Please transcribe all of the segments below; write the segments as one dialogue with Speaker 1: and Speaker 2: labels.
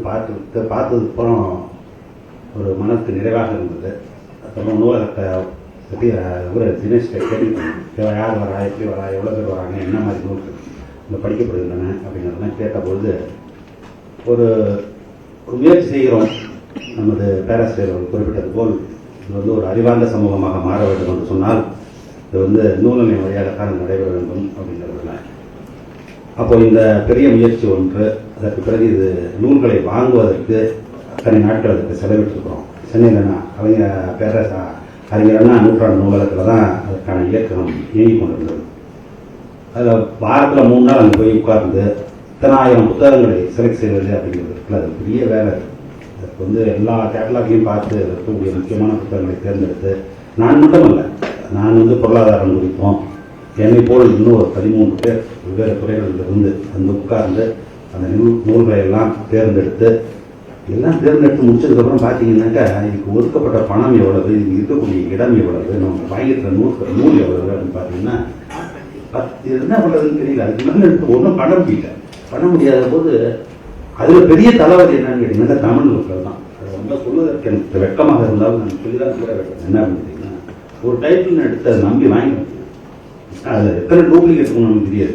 Speaker 1: பார்த்ததுக்கு அப்புறம் ஒரு மனதுக்கு நிறைவாக இருந்தது. அப்புறம் நூலகத்தை பற்றி ஒரு தினேஷ் கேட்டுக்கிட்டேன், யார் வரா, எப்படி வரா, எவ்வளோ பேர் வராங்க, என்ன மாதிரி நூல்கள் இங்கே படிக்கப்படுகின்றன அப்படிங்கிறதெல்லாம் கேட்டபொழுது ஒரு முயற்சி செய்கிறோம். நமது பேராசிரியர் குறிப்பிட்டது போல் இது ஒரு அறிவார்ந்த சமூகமாக மாற வேண்டும் என்று சொன்னால் இது நூல்களின் வழியாகத்தான் நடைபெற வேண்டும் அப்படிங்கிறதுல அப்போ இந்த பெரிய முயற்சி ஒன்று. அதற்கு பிறகு இது நூல்களை வாங்குவதற்கு அத்தனை நாட்கள் அதுக்கு செலவிட்டிருக்கிறோம். சென்னையில் அறிஞர் அண்ணா நூற்றாண்டு நூலகத்தில் தான் அதற்கான இயக்கம் இயங்கி கொண்டிருந்தது. அதில் வாரத்தில் 3 நாள் அங்கே போய் உட்கார்ந்து இத்தனை 1000 புத்தகங்களை செலக்ட் செய்வது அப்படிங்கிறதுக்கு அது பெரிய வேலை. அதுக்கு எல்லா கேட்டலாகையும் பார்த்து இருக்கக்கூடிய முக்கியமான புத்தகங்களை தேர்ந்தெடுத்து, நான் மட்டுமல்ல, நான் பொருளாதாரம் குறிப்போம், என்னை போல் இன்னும் ஒரு 13 பேர் வெவ்வேறு துறைகளிலிருந்து உட்கார்ந்து அந்த நூல்களை எல்லாம் தேர்ந்தெடுத்து முடிச்சதுக்கப்புறம் பார்த்தீங்கன்னாக்கா இதுக்கு ஒதுக்கப்பட்ட பணம் எவ்வளவு, இதுக்கு இருக்கக்கூடிய இடம் எவ்வளவு, நம்ம வாங்கியிருக்கிற நூல் எவ்வளவு அப்படின்னு பார்த்தீங்கன்னா இது என்ன பண்ணுறதுன்னு தெரியல. அதுக்கு மேலே ஒன்றும் பண்ண முடியாத போது அதில் பெரிய தலைவலி என்னன்னு கேட்டிங்கன்னா தமிழ் நூல்கள் தான். அதை ரொம்ப சொல்வதற்கு எனக்கு வெட்கமாக இருந்தாலும் நான் சொல்லிதான் கூட வைக்கிறேன். என்ன பண்ணிட்டீங்கன்னா ஒரு டைட்டில் எடுத்து அதை நம்பி வாங்கிடுவேன். அதில் எத்தனை டூப்ளிகேட் நமக்கு தெரியாது.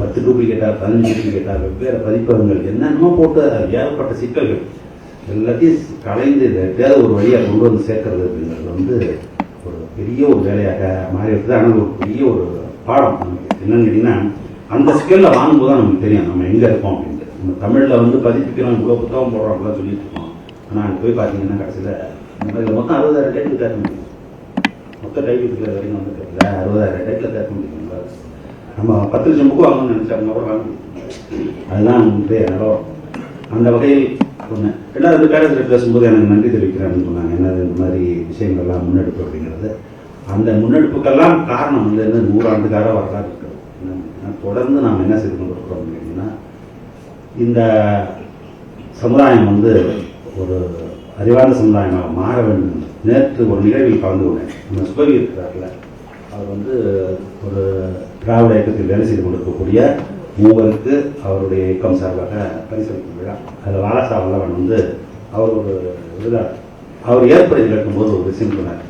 Speaker 1: 10 டூப்ளிகேட்டா, 15 டூப்ளிகேட்டா, வெவ்வேறு பதிப்பகங்கள் என்னென்னமோ போட்டு ஏகப்பட்ட சிக்கல்கள் எல்லாத்தையும் கலைந்து எப்படியாவது ஒரு வழியாக கொண்டு வந்து சேர்க்கறது அப்படிங்கிறது ஒரு பெரிய ஒரு வேலையாக மாறி இருக்குது. ஆனால் ஒரு பெரிய ஒரு பாடம் நமக்கு என்னன்னு கேட்டிங்கன்னா அந்த ஸ்கேலில் வாங்கும்போது தான் நமக்கு தெரியும் நம்ம எங்கே இருக்கோம் அப்படின்ட்டு. நம்ம தமிழில் பதிப்பிக்கிறோம், இவ்வளோ புத்தகம் போடுறோம் அப்படிலாம் சொல்லிட்டு இருக்கோம். ஆனால் அங்கே போய் பார்த்தீங்கன்னா கடைசியில் இந்த மாதிரி மொத்தம் 60,000 டைட்டில் கேட்க முடியும். மொத்த டைட்டில் இருக்கிற வரைக்கும் தெரியல, 60,000 டைட்டில் கேட்க முடியும். நம்ம 10 லட்சம் புக்கு வாங்கணும்னு நினச்சோம்னா கூட வாங்க முடியும். அதுதான் நிலவரம். அந்த வகையில் ஒன்று. ரெண்டாவது பேரண்ட்ஸ் பேசும்போது எனக்கு நன்றி தெரிவிக்கிறேன்னு சொன்னாங்க. என்னது இந்த மாதிரி விஷயங்கள்லாம் முன்னெடுப்பு அப்படிங்கிறது. அந்த முன்னெடுப்புக்கெல்லாம் காரணம் 100 ஆண்டுகால வரலாறு இருக்கிறது. தொடர்ந்து நாம் என்ன செய்து கொண்டிருக்கிறோம் அப்படின்னா இந்த சமுதாயம் ஒரு அறிவார்ந்த சமுதாயமாக மாற வேண்டும். நேற்று ஒரு நிகழ்வில் கலந்து கொண்டேன். நம்ம சுபவி இருக்கிறார்ல, அவர் ஒரு திராவிட இயக்கத்தில் வேலை செய்து கொண்டிருக்கக்கூடிய 3 அவருடைய இயக்கம் சார்பாக பரிசளிக்கும் விழா. அதில் வாலசா வல்லவன் அவர் ஒரு இதில் அவர் ஏற்படுத்தி இருக்கும்போது ஒரு விஷயம் சொன்னார்.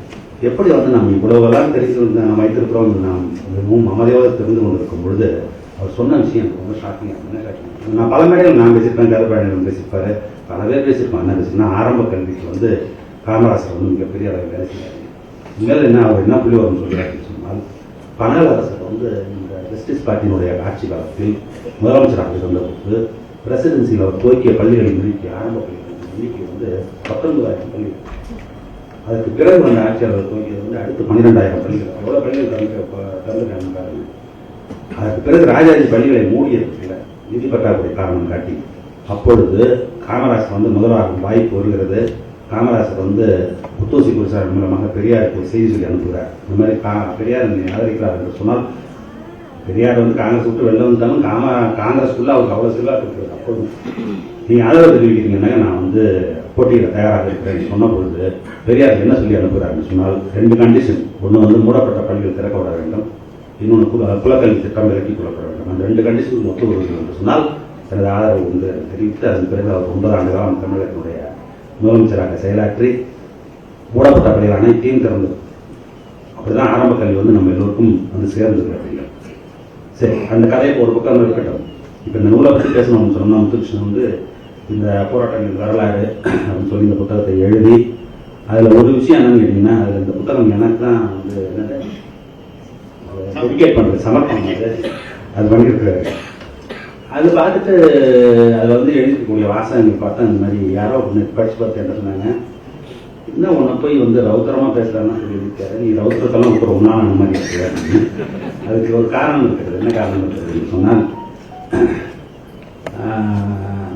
Speaker 1: எப்படி நம்ம இவ்வளவுலாம் தெரிந்து நம்ம வைத்திருக்கிறோம், நாம் மமதையோடு தெரிந்து கொண்டிருக்கும் பொழுது அவர் சொன்ன விஷயம் ரொம்ப ஷாக்கிங்காக. என்ன ஷாக்கிங், நான் பல மேடைகள் நான் பேசியிருப்பேன், கருப்பாயணம் பேசியிருப்பார், பல பேர் பேசியிருப்பான். என்ன பேசினா ஆரம்ப கல்விக்கு காமராசர் மிகப்பெரிய அளவில் வேலை செய்யாரு. இங்கே அவர் என்ன புள்ளி வரும்னு சொல்கிறாருன்னு சொன்னால், பனகல் அரசர் இந்த ஜஸ்டிஸ் பார்ட்டியினுடைய ஆட்சி காலத்தில் முதலமைச்சராக இருந்தபோது பிரசிடென்சியில் அவர் துவக்கிய பள்ளிகளின் எண்ணிக்கை, ஆரம்ப பள்ளிகளின் எண்ணிக்கை 19,000 பள்ளிகள். அதுக்கு பிறகு வந்த ஆட்சியாளர் துவக்கியது அடுத்து 12,000 பள்ளிகள். எவ்வளோ பள்ளிகள் திறந்துட்டாங்க. அதுக்கு பிறகு ராஜாஜி பள்ளிகளை மூடியதில்லை, நிதி பற்றாக்குறை காரணம் காட்டி. அப்பொழுது காமராஜர் முதல்வராகும் வாய்ப்பு வருகிறது. காமராஜர் புத்தூசி குருசாமி மூலமாக பெரியாருக்கு ஒரு செய்தி சொல்லி அனுப்புகிறார். இந்த மாதிரி பெரியார் என்னை ஆதரிக்கிறார் என்று சொன்னால், பெரியார் காங்கிரஸ் விட்டு வெளில வந்தாலும் காங்கிரஸ்க்குள்ள அவருக்கு அவ்வளோ செல்வாக்கு இருக்கிறது. அப்போது நீங்கள் ஆதரவு தெரிவிக்கிறீங்கன்னா நான் போட்டியிட தயாராக இருக்கிறேன் சொன்ன பொழுது பெரியார் என்ன சொல்லி அனுப்புகிறாருன்னு சொன்னால் 2 கண்டிஷன். ஒன்று மூடப்பட்ட பள்ளிகள் திறக்கப்பட வேண்டும், இன்னொன்று குலக்கல்வி திட்டம் விலக்கிக் கொள்ளப்பட வேண்டும். அந்த 2 கண்டிஷனுக்கு ஒத்து வருகிறது என்று சொன்னால் எனது ஆதரவு தெரிவித்து அதன் பிறகு அவர் 9 ஆண்டு காலம் தமிழகத்தினுடைய முதலமைச்சராக செயலாற்றி மூடப்பட்ட பள்ளிகள் அனைத்தையும் திறந்தது. அப்படிதான் ஆரம்ப கல்வி நம்ம எல்லோருக்கும் சேர்ந்தது அப்படிங்கிறது. சரி, அந்த கதையை ஒரு பக்கம் இருக்கட்டும். இப்போ இந்த நூலை பற்றி பேசணும்னு சொன்னால் முத்துகிருஷ்ணன் இந்த போராட்டங்கள் வரலாறு அப்படின்னு சொல்லி இந்த புத்தகத்தை எழுதி அதில் ஒரு விஷயம் என்னன்னு கேட்டிங்கன்னா, அதில் இந்த புத்தகம் எனக்கு தான் என்னது டெடிகேட் பண்ணுறது, சமர்ப்பணம் அது பண்ணியிருக்கிறாரு. அது பார்த்துட்டு அதில் எழுதிக்கக்கூடிய வாசகங்கள் பார்த்தா இந்த மாதிரி யாரோ ஒன்று படித்து பார்த்து என்ன சொன்னாங்க, இன்னும் உன்னை போய் ரவுத்திரமாக பேசுகிறான்னு சொல்லியிருக்காரு, நீ ரவுத்திரத்தெல்லாம் ஒரு ஒன்றான அந்த மாதிரி இருக்கு. அதுக்கு ஒரு காரணம் இருக்கிறது. என்ன காரணம் இருக்கிறதுன்னு சொன்னால்,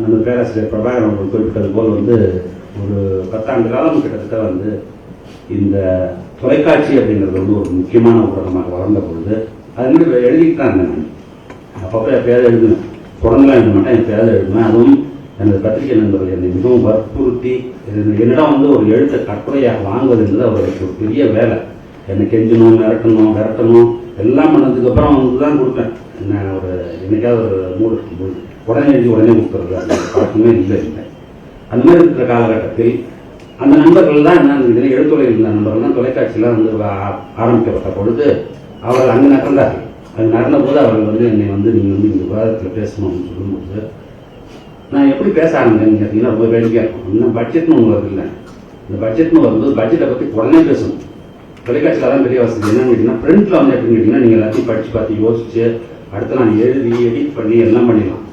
Speaker 1: நம்ம பேராசிரியர் பிரபாகரன் அவர்கள் குறிப்பிட்டது போல் ஒரு 10 ஆண்டு காலம் கிட்டத்தட்ட இந்த தொலைக்காட்சி அப்படிங்கிறது ஒரு முக்கியமான ஊடகமாக வளர்ந்த பொழுது அது எழுதிட்டு தான் இருந்தேன். அப்பப்போ எப்பயாவது எழுதுவேன், தொடர்ந்துலாம் எழுத மாட்டேன், எப்பயாவது எழுதுவேன். அதுவும் எனது பத்திரிகை நண்பர்கள் என்னை மிகவும் வற்புறுத்தி என்னிடம் ஒரு எழுத்தை கட்டுரையாக வாங்குவது என்பது அவர்களுக்கு ஒரு பெரிய வேலை. என்னை கெஞ்சணும், விரட்டணும் எல்லாம் பண்ணதுக்கப்புறம் தான் கொடுப்பேன். என்ன என்னைக்காவது ஒரு மூடு இருக்கும்போது உடனே எழுதி உடனே கொடுத்துறது அந்த பழக்கமே இல்லை. அந்த மாதிரி இருக்கிற காலகட்டத்தில் அந்த நண்பர்கள் தான் என்ன எழுத்துறையில் இருந்த நண்பர்கள் தான் தொலைக்காட்சியில் வந்து ஆரம்பிக்கப்பட்ட பொழுது அவர்கள் அங்கே நகர்ந்தார்கள். அது நடந்த போது அவர்கள் வந்து என்னை வந்து நீங்கள் வந்து இந்த விவாதத்தில் பேசணும்னு சொல்லும்போது நான் எப்படி பேச ஆரம்பிச்சேன்னு கேட்டீங்கன்னா ரொம்ப வேடிக்கையாக இருக்கும். இன்னும் பட்ஜெட்னு ஒன்று வருது இல்லை, இந்த பட்ஜெட்னு வரும்போது பட்ஜெட்டை பற்றி உடனே பேசணும். தொலைக்காட்சியில் தான் பெரிய வசதி என்னன்னு கேட்டிங்கன்னா பிரிண்ட்டில் வந்து எப்படின்னு கேட்டிங்கன்னா நீங்கள் எல்லாத்தையும் படித்து பார்த்து யோசிச்சு அடுத்து நான் எழுதி எடிட் பண்ணி எல்லாம் பண்ணிடலாம்.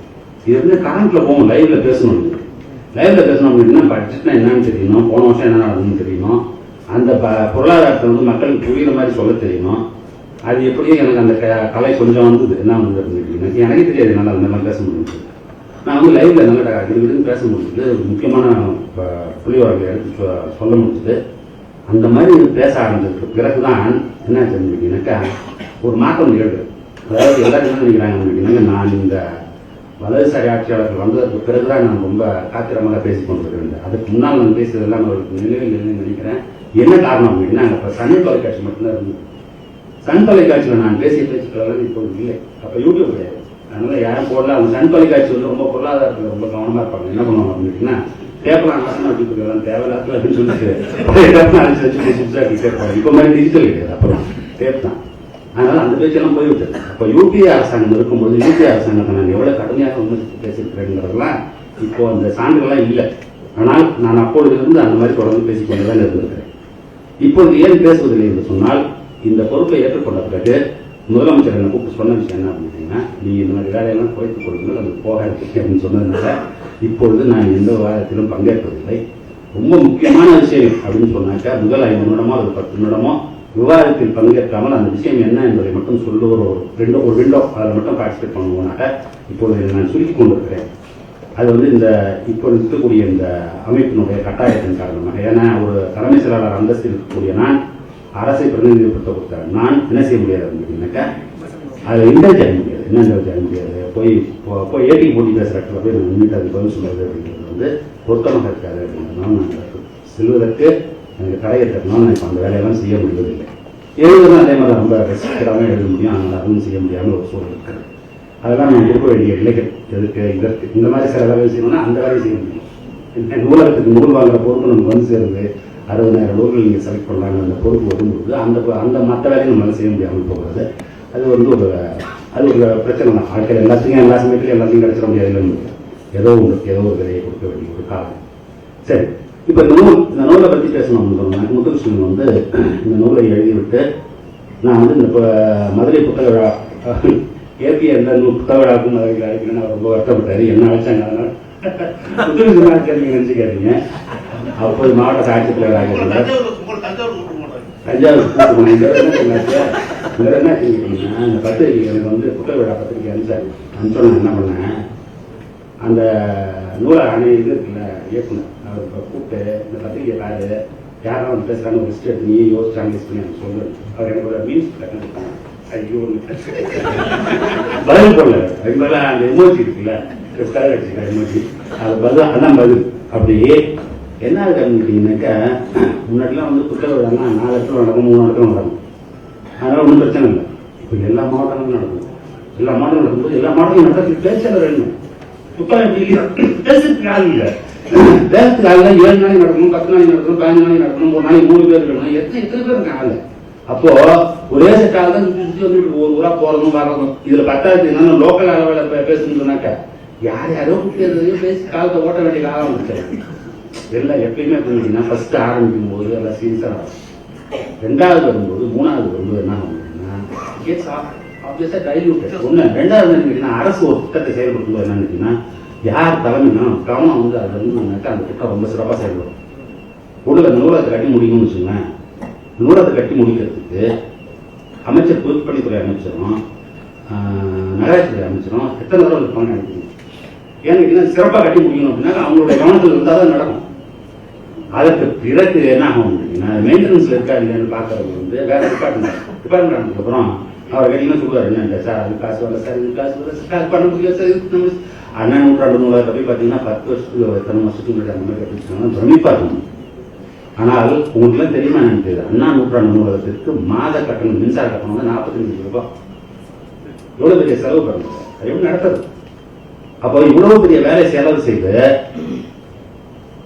Speaker 1: இது வந்து கரண்ட்டில் போகும், லைவில் பேசணும். லைவில் பேசணும் அப்படின்னா பட்ஜெட்னா என்னன்னு தெரியணும், போன வருஷம் என்ன நடந்ததுன்னு தெரியணும், அந்த பொருளாதாரத்தை வந்து மக்களுக்கு புரியுற மாதிரி சொல்ல தெரியணும். அது எப்படியும் எனக்கு அந்த கலை கொஞ்சம் வந்தது. என்ன வந்தது அப்படின்னு கேட்டிங்கன்னா எனக்கே தெரியாது என்னால் அந்த மாதிரிலாம் பேச முடியுது. நான் வந்து லைவில் நல்லா இதுன்னு பேச முடியுது, முக்கியமான புள்ளிவரங்களை எடுத்து சொல்ல முடியுது. அந்த மாதிரி பேச ஆரம்பிச்சதுக்கு பிறகுதான் என்ன தெரிஞ்சுக்கிட்டீங்கன்னாக்கா ஒரு மாற்றம் நிகழ்வு. அதாவது எல்லாரும் என்ன நினைக்கிறாங்க அப்படின்னாங்க, நான் இந்த வலதுசாரி ஆட்சியாளர்கள் வந்ததற்கு பிறகுதான் நான் ரொம்ப காத்திரமாக பேசிக் கொண்டிருக்கிறேன். அதுக்கு முன்னால் நான் பேசுறதெல்லாம் அவருக்கு நினைவில் இல்லைன்னு நினைக்கிறேன். என்ன காரணம் அப்படின்னா இப்போ சன் தொலைக்காட்சி மட்டும்தான் இருந்தது. சன் தொலைக்காட்சியில் நான் பேசிய பேச்சுக்கள் இப்போ இல்லை. அப்போ யூடியூப் கிடையாது, அதனால யாரும் போடல. அவங்க சன் தொலைக்காட்சி வந்து ரொம்ப பொருளாதாரத்தில் ரொம்ப கவனமாக இருப்பாங்க. என்ன பண்ணுவாங்க அப்படின்னா டேப்லாம் நாசமாக வச்சுக்கலாம் தேவையில்லாத அப்படின்னு சொல்லிட்டு அடிச்சு வச்சு கேட்பாங்க. இப்போ மாதிரி டிஜிட்டல் கிடையாது, அப்புறம் டேப் தான். அதனால அந்த பேச்செல்லாம் போய்விட்டது. அப்போ யூபிஏ அரசாங்கம் இருக்கும்போது யூபிஏ அரசாங்கத்தை நான் எவ்வளவு கடுமையாக விமர்சித்து பேசியிருக்கிறேங்கிறதெல்லாம் இப்போ அந்த சான்றுகள்லாம் இல்லை. ஆனால் நான் அப்பொழுது இருந்து அந்த மாதிரி தொடர்ந்து பேசிக்கொண்டுதான் இருந்திருக்கிறேன். இப்பொழுது ஏன் பேசுவதில்லை என்று சொன்னால், இந்த பொறுப்பை ஏற்றுக்கொண்ட பிறகு முதலமைச்சர் என்னை கூப்பிட்டு சொன்ன விஷயம் என்ன அப்படின்னா, நீ இந்த மாதிரி வேலையெல்லாம் குறைத்துக் கொடுக்கணும், அது போகாது அப்படின்னு சொன்னதுனால இப்பொழுது நான் எந்த விவாதத்திலும் பங்கேற்பதில்லை. ரொம்ப முக்கியமான விஷயம் அப்படின்னு சொன்னாக்கா முதல் 5 நிமிடமோ அல்லது 10 நிமிடமோ விவாதத்தில் பங்கேற்காமல் அந்த விஷயம் என்ன என்பதை மட்டும் சொல்லுவோர் ஒரு விண்டோ அதில் மட்டும் பார்ட்டிசிபேட் பண்ணுவோம்னாக்க இப்பொழுது நான் சுருக்கி கொண்டிருக்கிறேன். அது வந்து இந்த இப்பொழுது இருக்கக்கூடிய இந்த அமைப்பினுடைய கட்டாயத்தின் காரணமாக, ஏன்னா ஒரு தலைமை செயலாளர் அந்தஸ்தில் இருக்கக்கூடிய நான் அரசை பிரதிநிதிப்படுத்த கொடுத்தாரு. நான் என்ன செய்ய முடியாது அப்படின்னாக்கா அதில் இன்டர்ஜ் ஆக முடியாது. என்ன இன்டர்ஜ் ஆக முடியாது, போய் ஏடி போட்டி பேசுகிற இடத்துல போய் நான் நின்றுட்டு அது பதில் சொல்வது அப்படிங்கிறது வந்து பொருத்தமாக இருக்காது அப்படின்றதுனால நான் செல்வதற்கு எனக்கு தடை இருக்கிறதுனால நான் இப்போ அந்த வேலையெல்லாம் செய்ய முடிவதில்லை. எழுதுதான் அதே மாதிரி ரொம்ப ரெஸ்ட்ரிக்டாக எழுத முடியும், அதனால் அதுவும் செய்ய முடியாமல் ஒரு சூழல் இருக்கிறது. அதெல்லாம் நான் கொடுக்க வேண்டிய இலைகள் எதுக்கு இதற்கு இந்த மாதிரி சில வேலை செய்யணும்னா அந்த வேலையை செய்ய முடியும். நூலகத்துக்கு நூல் வாங்குற பொறுப்பு நமக்கு வந்து சேருது. 60,000 நூல்கள் நீங்கள் செலக்ட் பண்ணலாங்க அந்த பொறுப்பு வரும்போது அந்த மற்ற வேலையும் நம்மளால் செய்ய முடியாமல் போகிறது. அது வந்து ஒரு பிரச்சனை தான். வாழ்க்கையில் எல்லாத்தையும் எல்லா சமயத்திலையும் எல்லாத்தையும் கிடைச்சிட முடியாது. ஏதோ உங்களுக்கு ஏதோ ஒரு விலையை கொடுக்க வேண்டிய ஒரு காலம். சரி, இப்போ இந்த நூலை பற்றி பேசணும்னு சொன்னாங்க. முத்துகிருஷ்ணன் வந்து இந்த நூலை எழுதிவிட்டு நான் வந்து இந்த மதுரை புத்தக விழா ஏபி எந்த புத்தக விழாவுக்கும் மதுரையில் அழைக்கிறேன்னு அவர் ரொம்ப வருத்தப்பட்டார். என்ன அழைச்சாங்க அதனால் முத்துகிருஷ்ணன் கேட்டீங்க நினச்சிக்காதீங்க. அப்போது மாவட்ட ஆட்சித்தலைவராக தஞ்சாவூர் கூட்டு என்ன செஞ்சுக்கிட்டீங்கன்னா அந்த பத்திரிகை எனக்கு வந்து புத்தக விழா பத்திரிகை அனுப்பிச்சோன்னு என்ன பண்ணேன், அந்த நூலை இது இருக்குல்ல இயக்குனர் அவர் இப்போ கூப்பிட்டு இந்த பத்திரிகை யாரும் வந்து பேசுகிறாங்க ஒரு லிஸ்ட் எடுத்து நீ யோசிச்சு அனலைஸ் பண்ணி எனக்கு சொல்லு. அவர் எனக்கு ஒரு மீன்ஸ் கற்றுக்கிட்டாங்க. ஐயோ பதில் போடல, அது பதில் அந்த எமோஜி இருக்குல்ல கரை வச்சுக்கிற எமோஜி அது பதில் அதான் பதில். அப்படியே என்ன கேட்டீங்கன்னாக்கா முன்னாடிலாம் வந்து புத்தக விழான்னா 4 இடத்துல நடக்கும், 3 இடத்துல நடக்கும். அதனால ஒன்றும் பிரச்சனை இல்லை. இப்போ எல்லா மாவட்டங்களும் நடக்கும். எல்லா மாவட்டங்களும் நடக்கும்போது எல்லா மாவட்டங்களும் நடக்கிறதுக்கு பேச்சாளர் வேணும். புத்தகம் பேசுறதுக்கு ஆள் இல்லை. பேசுறதுக்கு ஆள் 7 நாளைக்கு நடக்கணும், 10 நாளைக்கு நடக்கணும், 15 நாளைக்கு நடக்கணும், ஒரு நாளைக்கு 3 பேர் இருக்கணும். எத்தனை பேர் இருக்காங்க ஆள்? அப்போ ஒரே செட்டாக தான் சுற்றி வந்துட்டு ஒரு ஊரா போறதும் வரதும். இதுல 10வது என்னன்னா லோக்கல் அளவில் பேசணும்னு சொன்னாக்கா யாரோ பேசி காலத்தை ஓட்ட வேண்டிய காலம் வந்துச்சு. எல்லாம் எப்பயுமே பார்த்தீங்கன்னா ஃபர்ஸ்ட் ஆரம்பிக்கும் போது எல்லாம் சீரியஸாக ஆகும். 2வது வரும்போது 3வது வரும்போது என்ன ஆகுதுன்னா ஆப்வியஸாக டைல்யூட். ஒன்று 2வது என்னன்னா அரசு ஒரு திட்டத்தை செயல்படுத்தும் போது என்னன்னு கேட்டீங்கன்னா யார் தலைமைனா கவனம் வந்து அது வந்து அந்த திட்டம் ரொம்ப சிறப்பாக செயல்படும். உடல் அந்த நூலகத்தை கட்டி முடிக்கணும்னு வச்சுக்கோங்களேன். நூலகத்தை கட்டி முடிக்கிறதுக்கு அமைச்சர் பொதுப்பணித்துறை அமைச்சரும் நகராட்சித்துறை அமைச்சரும் எத்தனை தடவை இருப்பாங்க நினைக்கிறீங்க? ஏன்னு கேட்டீங்கன்னா சிறப்பாக கட்டி முடிக்கணும் அப்படின்னா அவங்களுடைய கவனத்தில் இருந்தால் தான் நடக்கும். அதற்கு பிறகு என்ன ஆகும் அப்படின்னா மெயின்டெனன்ஸ்ல இருக்கா இல்லைன்னு பார்க்கறது வந்து வேற டிபார்ட்மெண்ட் ஆனதுக்கப்புறம் அவர் கேட்டீங்கன்னா சொல்லுவார், என்ன சார் அது காசு வரல சார், இது காசு வரல சார், பண்ண முடியல சார். நம்ம அண்ணா நூற்றாண்டு நூலகத்தை போய் பார்த்தீங்கன்னா 10 வருஷத்துக்கு எத்தனை வருஷத்துக்கு முன்னாடி அந்த மாதிரி கட்டிச்சுன்னா பிரமிப்பா இருக்கும். ஆனால் உங்களுக்குலாம் தெரியுமா எனக்கு அண்ணா நூற்றாண்டு நூலகத்திற்கு மாத கட்டணம் மின்சார கட்டணம் வந்து 45 ரூபாய். எவ்வளவு பெரிய செலவு பண்ணுறது, அது எப்படி நடத்துறது? அப்போ இவ்வளவு பெரிய வேலை செலவு செய்து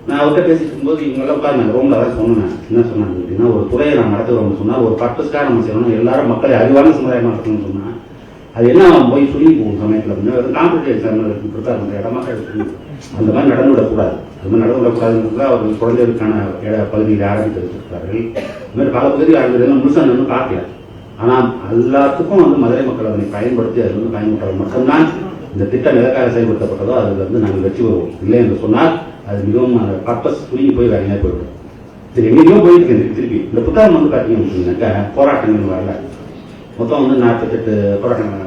Speaker 1: நான் அவர்கிட்ட பேசிட்டு இருக்கும்போது இவங்கெல்லாம் உட்காந்து ரூம்ல தான் சொன்னேன். என்ன சொன்னாங்க அப்படின்னா, ஒரு துறையை நான் நடத்துகிறோம்னு சொன்னால் ஒரு பர்பஸ்க்காக நம்ம செய்யணும், எல்லாரும் மக்களை அறிவான சமுதாயமாக இருக்கணும்னு சொன்னா அது என்ன போய் சொல்லி போகும் சமயத்தில் அப்படின்னா காம்படிட்டிவ் எக்ஸாம் ப்ரிப்பேர் பண்ணுற இடமா எடுத்து அந்த மாதிரி நடந்து விடக்கூடாது. அது மாதிரி நடந்து விடக்கூடாதுன்றதுல அவர்கள் குழந்தைகளுக்கான பகுதியில் ஆரம்பித்து வச்சிருக்கிறார்கள். இந்த மாதிரி பல பகுதியில் ஆரம்பித்ததெல்லாம் முழுசாக இன்னும் பார்க்கல. ஆனால் எல்லாத்துக்கும் வந்து மதுரை மக்கள் அதனை பயன்படுத்தி அது வந்து பயன்படுறது மட்டும்தான் இந்த திட்டம் எதற்காக செயல்படுத்தப்பட்டதோ அதில் வந்து நாங்கள் வெற்றி பெறுவோம். இல்லை என்று சொன்னால் அது மிகவும் பர்பஸ் புரிஞ்சு போய் வேற எங்கேயா போயிடும். சரி, எங்கேயோ போயிருக்கு திருப்பி. இந்த புத்தகம் வந்து பார்த்தீங்கன்னு சொன்னாக்கா போராட்டங்கள் வரல. மொத்தம் வந்து 48 போராட்டங்கள்,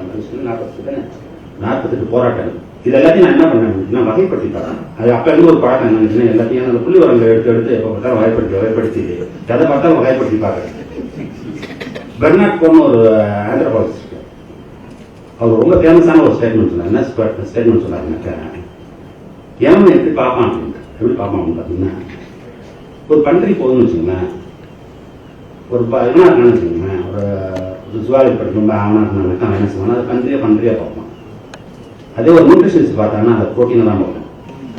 Speaker 1: 48 போராட்டங்கள். இது எல்லாத்தையும் நான் என்ன பண்ணேன் அப்படின்னா வகைப்படுத்தி தரேன். அது அப்ப இருந்து ஒரு பழக்கம் என்ன எல்லாத்தையும் அந்த புள்ளி வரங்களை எடுத்து எப்போ பார்த்தாலும் வகைப்படுத்தி எதை பார்த்தாலும் வகைப்படுத்தி பார்க்குறேன். பெர்னாட் போன ஒரு ஆந்த்ரோபாலஜிஸ்ட் அவர் ரொம்ப ஃபேமஸான ஒரு ஸ்டேட்மெண்ட் சொன்னார். என்ன ஸ்டேட்மெண்ட் சொன்னாருனாக்கா, எவன் எப்படி பார்ப்பான் அப்படின்ட்டு. எப்படி பார்ப்பான் அப்படின்னு பார்த்தீங்கன்னா, ஒரு கண்ட்ரி போகுதுன்னு வச்சுங்களேன், ஒரு என்ன இருக்கான்னு வச்சுக்கோங்களேன், ஒரு ஜுவாலஜி படிக்கும் அவனா இருந்தாங்கன்னா அவன் என்ன செய்வானா அது கண்ட்ரியா பார்ப்பான். அதே ஒரு நியூட்ரிஷன்ஸ் பார்த்தாங்கன்னா அந்த ப்ரோட்டீனை தான் பார்ப்போம்.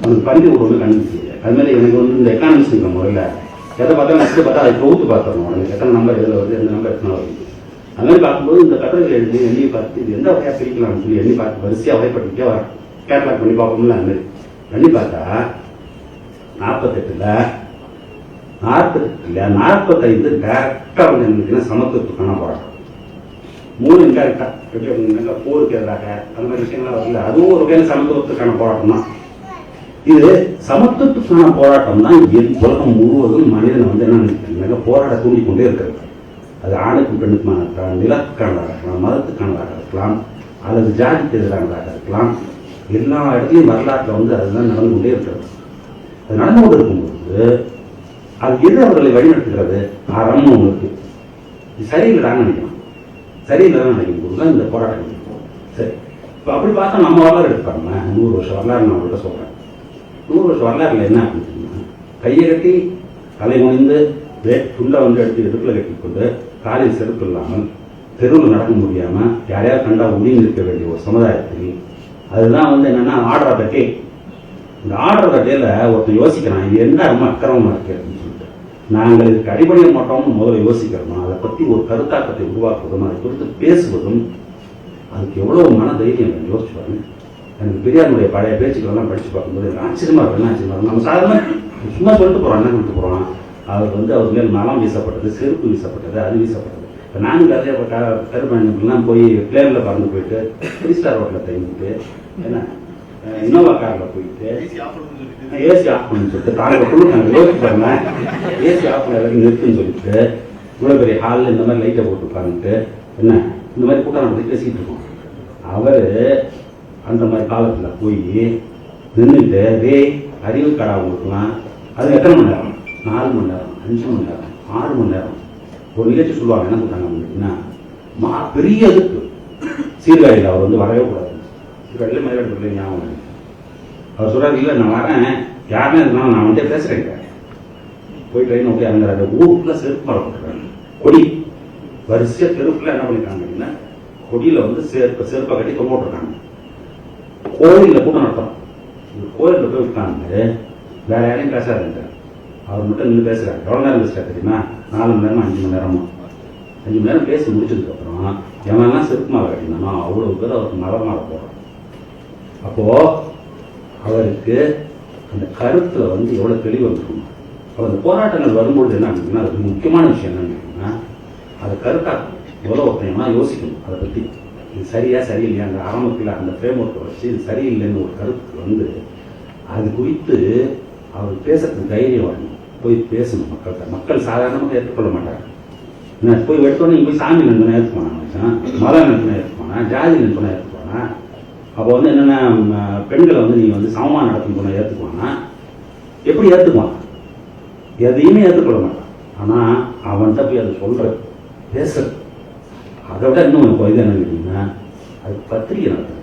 Speaker 1: அந்த கண்ட்ரி ஒரு ஒன்று கண்டுபிடிச்சு அது மாதிரி எனக்கு வந்து இந்த எக்கானமிக்ஸ் இருக்கிற முறையில் எதை பார்த்தாலும் நெக்ஸ்ட் பார்த்தா அதை தொகுத்து பார்த்துடணும். உடனே எத்தனை நம்பர் எதில் வருது, எந்த நம்பர் எத்தனை வருது. அது மாதிரி பார்க்கும்போது இந்த கட்டுரைகள் எழுதி எண்ணி பார்த்து இது எந்த வகையாக பிரிக்கலாம்னு சொல்லி எண்ணி பார்த்து வரிசையாக வகைப்படுத்திட்டே வர கேட்லாக் பண்ணி பார்ப்போம்ல. அந்த மாதிரி எண்ணி பார்த்தா 45 டேரக்டா வந்து என்ன சமத்துவத்துக்கான போராட்டம். 3 இன்டேரக்டா போருக்கு எதிராக அந்த மாதிரி விஷயங்கள்லாம் வரல. அதுவும் ஒரு வகையில் சமத்துவத்துக்கான போராட்டம் தான். இது சமத்துவத்துக்கான போராட்டம் தான் உலகம் முழுவதும் மனிதனை வந்து என்ன போராட தூண்டிக்கொண்டே இருக்கிறது. அது ஆணுக்கும் பெண்ணுக்குமான இருக்கலாம், நிலத்துக்கானதாக இருக்கலாம், மதத்துக்கானதாக இருக்கலாம், அல்லது ஜாதிக்கு எதிரானதாக இருக்கலாம். எல்லா இடத்துலையும் வரலாற்றில் வந்து அதுதான் நடந்து கொண்டே இருக்கிறது. அது நடந்து கொண்டு இருக்கும்போது அது எது அவர்களை வழிநடத்துகிறது? அறம்னு ஒன்று இருக்கு. இது சரியில்லைடான்னு நினைக்கலாம். சரியில்லைன்னு நினைக்கும் போது தான் இந்த போராட்டம். சரி, இப்போ அப்படி பார்த்தா நம்ம வரலாறு எடுப்பாங்க. 100 வருஷம் வரலாறு நான் அவங்கள்ட்ட சொல்கிறேன். 100 வருஷம் வரலாறுல என்ன அப்படின்னு கையை கட்டி தலை முனிந்து ஃபுல்லாக வந்து எடுத்து இடுப்பில் கட்டிக்கொண்டு காலில் செருப்பு இல்லாமல் தெருவில் நடக்க முடியாமல் யாரையாவது கண்டா ஒதுங்கி இருக்க வேண்டிய ஒரு சமுதாயத்தில் அதுதான் வந்து என்னன்னா ஆர்டர் ஆஃப் த டே. இந்த ஆர்டர் ஆஃப் த டேல ஒருத்தன் யோசிக்கிறான், இது என்ன ரொம்ப அக்கிரமமாக இருக்கு அப்படின்னு சொல்லிட்டு. நாங்கள் இதுக்கு அடிப்படைய மாட்டோம்னு முதல்ல யோசிக்கிறோம். அதை பற்றி ஒரு கருத்தாக்கத்தை உருவாக்குவதும் அதை குறித்து பேசுவதும் அதுக்கு எவ்வளவு மன தைரியம் யோசிச்சு பாருங்க. எனக்கு பெரியாருடைய பழைய பேச்சுக்களெல்லாம் படித்து பார்க்கும்போது எனக்கு ஆச்சரியமா இருக்கும். என்ன ஆச்சரியமா இருக்கும், நம்ம சாதாரண சும்மா சொல்லிட்டு போகிறோம், என்ன சொல்லிட்டு போகிறோம். அவர் வந்து அவர் மேல் மலம் வீசப்பட்டது, செருப்பு வீசப்பட்டது, அது வீசப்பட்டது. இப்போ நானும் கதையை கருப்பண்ணலாம் போய் பிளேனில் பறந்து போயிட்டு 3 ஸ்டார் ஹோட்டலில் தங்கிட்டு என்ன இன்னோவா காரில் போயிட்டு ஏசி ஆஃப் பண்ணு சொல்லிட்டு காரில் கொடுத்தாங்க. யோசிச்சு பாருங்க, ஏசி ஆஃப் பண்ண எல்லாத்தையும் நிறுத்துன்னு சொல்லிட்டு இவ்வளோ பெரிய ஹாலில் இந்த மாதிரி லைட்டை போட்டு உட்காந்துட்டு என்ன இந்த மாதிரி கூட்டம் நடத்தி பேசிக்கிட்டு இருக்கோம். அவர் அந்த மாதிரி காலத்தில் போய் நின்றுட்டு அறிவு கடை அவங்களுக்குலாம் அது எத்தனை மணி நேரம்? 4 மணி நேரம், 5 மணி நேரம், 6 மணி நேரம் ஒரு நிகழ்ச்சி சொல்லுவாங்க. என்ன சொல்றாங்க அப்படின்னா, பெரிய இதுக்கு சீர்காழியில் அவர் வந்து வரவே கூடாது. சீர்காழியில் மயிலாடுதுறை ஞாபகம் அவர் சொல்றாரு, இல்லை நான் வரேன், யாருமே இருந்தாலும் நான் வந்துட்டே பேசுறேங்க. போய் ட்ரெயின் ஓகே இறங்குறாரு. ஊருக்குள்ள செருப்பு மரம் போட்டுருக்காங்க. கொடி வரிசையா தெருப்புல என்ன பண்ணிருக்காங்க அப்படின்னா கொடியில வந்து செருப்பை கட்டி தொங்க போட்டிருக்காங்க. கோயிலில் கூட்டம் நடத்தும். கோயிலில் போய் உட்காந்து வேற யாரையும் பேசாதுங்க. அவர் மட்டும் நின்று பேசுறாரு. எவ்வளோ நேரம் பேசுறாரு தெரியுமா? 4 மணி நேரமா 5 மணி நேரமா. 5 மணி நேரம் பேசி முடிச்சதுக்கு அப்புறம் எவெல்லாம் செருப்பு மாலை கட்டினானோ அவ்வளவு பேர் அவருக்கு மலை மாலை போடுறோம். அப்போ அவருக்கு அந்த கருத்துல வந்து எவ்வளவு தெளிவு வந்துருக்கணும். அவர் அந்த போராட்டங்கள் வரும்பொழுது என்ன அப்படின்னா அதுக்கு முக்கியமான விஷயம் என்னன்னா அதை கருத்தாக்கணும். எவ்வளோ ஒருத்தனா யோசிக்கணும் அதை பத்தி. இது சரியா சரியில்லையா அந்த ஆரம்பத்தில் அந்த ஃப்ரேம் ஒர்க்கை வச்சு இது சரியில்லைன்னு ஒரு கருத்து வந்து அது குறித்து அவர் பேசுறதுக்கு தைரியம் வரணும். போய் பேசணும் மக்கள்கிட்ட. மக்கள் சாதாரணமாக ஏற்றுக்கொள்ள மாட்டாங்க. நான் போய் எடுத்தோன்னே போய் சாமி நினைச்சுனா ஏற்றுக்குவானா, மதம் நினைச்சுனா ஏற்றுக்குவானா, ஜாதி நினைச்சுனா ஏற்றுக்குவானா. அப்போ வந்து என்னென்னா பெண்களை வந்து நீங்கள் வந்து சமமாக நடத்தும் போனால் ஏற்றுக்குவானா? எப்படி ஏற்றுக்குவான்? எதையுமே ஏற்றுக்கொள்ள மாட்டான். ஆனால் அவன்கிட்ட போய் அதை சொல்கிறது பேசுறது அதை விட இன்னும் இப்போ இது என்ன கேட்டீங்கன்னா அது பத்திரிகை நடத்துது.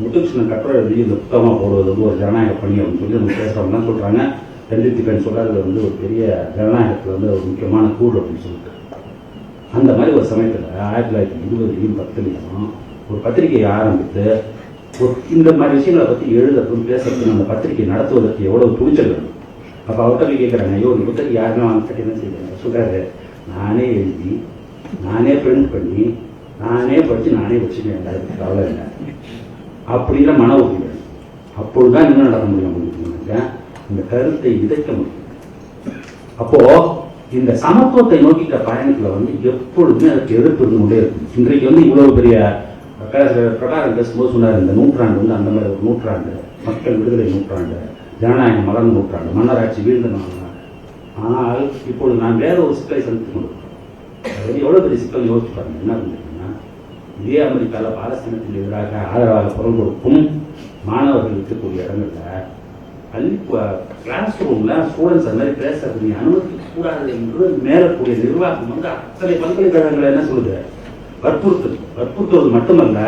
Speaker 1: முத்துகிருஷ்ணன் கட்டுரை எழுதி இந்த புத்தகமாக போடுவது வந்து ஒரு ஜனநாயக பணி அப்படின்னு சொல்லி நம்ம பேசுகிறவங்கலாம் சொல்கிறாங்க. தென்றித்திக்கன் சொல்ல அதில் வந்து ஒரு பெரிய ஜனநாயகத்தில் வந்து ஒரு முக்கியமான கூடு அப்படின்னு சொல்லிட்டு அந்த மாதிரி ஒரு சமயத்தில் 1920 10 ஒரு பத்திரிகையை ஆரம்பித்து இந்த மாதிரி விஷயங்களை பற்றி எழுதுறதும் பேசுறதும் அந்த பத்திரிகை நடத்துவதற்கு எவ்வளவு துணிச்சல் வேணும். அப்போ அவர்கிட்ட போய் கேட்குறாங்க, ஐயோ இந்த புத்தகம் யாருமே வாங்கிட்டு என்ன செய்யறாங்க சொல்றாரு, நானே எழுதி நானே பிரிண்ட் பண்ணி நானே படித்து நானே வச்சுக்கேன், அதுக்கு கவலை இல்லை அப்படிங்கிற மன உறுதி. அப்பொழுதுதான் என்ன நடக்க முடியும் அப்படின்னாக்க இந்த கருத்தை விதைக்க முடியும். அப்போ இந்த சமத்துவத்தை நோக்கிட்ட பயணத்துல எப்பொழுதுமே அதுக்கு எதிர்ப்பு இருந்து கொண்டே இருக்கும். இன்றைக்கு இவ்வளவு பெரிய பிரகாரம் பேசும்போது சொன்னார், இந்த நூற்றாண்டு அந்த மாதிரி ஒரு நூற்றாண்டு, மக்கள் விடுதலை நூற்றாண்டு, ஜனநாயகம் மலர்ந்த நூற்றாண்டு, மன்னராட்சி வீழ்ந்த நாள். ஆனால் இப்பொழுது நான் வேற ஒரு சிக்கலை சந்தித்துக் கொண்டிருக்கேன். எவ்வளவு பெரிய சிக்கல் யோசிச்சு பாருங்க. என்ன இருந்ததுன்னா, இதே அமெரிக்காவில் பாலஸ்தீனத்துக்கு எதிராக ஆதரவாக குரல் கொடுக்கும் மாணவர்கள் இருக்கக்கூடிய இடங்கள்ல கிளாஸ் ரூம்ல ஸ்டூடெண்ட்ஸ் அந்த மாதிரி பேசுறது நீ அனுமதிக்க கூடாது என்று மேலக்கூடிய நிர்வாகம் அத்தனை பல்கலைக்கழகங்களை என்ன சொல்லுது, வற்புறுத்துவது மட்டுமல்ல,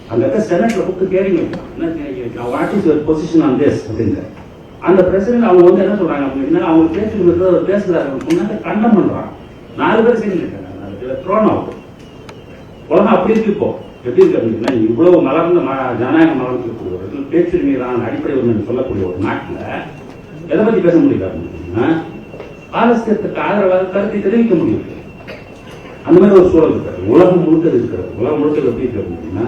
Speaker 1: அங்க இருக்க செனட்ல கூப்பிட்டு கேள்வி என்ன what is your position on this அப்படிங்கிற அந்த பிரசிடென்ட் அவங்க என்ன சொல்றாங்க அப்படின்னா, அவங்க பேசுறாங்க முன்னாடி கண்டம் பண்றாங்க. 4 பேர் சேர்ந்து இருக்காங்க, த்ரோன் ஆகும். உலகம் அப்படி இருக்கு. இப்போ எப்படி இருக்கு அப்படின்னா, இவ்வளவு மலர்ந்த ஜனநாயகம் மலர்ந்து பேச்சுரிமையிலான அடிப்படை ஒன்று சொல்லக்கூடிய ஒரு நாட்டில் எதை பத்தி பேச முடியல அப்படின்னா, பாலஸ்தீனத்துக்கு ஆதரவாக கருத்தை தெரிவிக்க முடியும். அந்த மாதிரி ஒரு சூழல் இருக்காது. உலகம் முழுக்க இருக்கிறது. உலகம் முழுக்க எப்படி இருக்கு அப்படின்னா,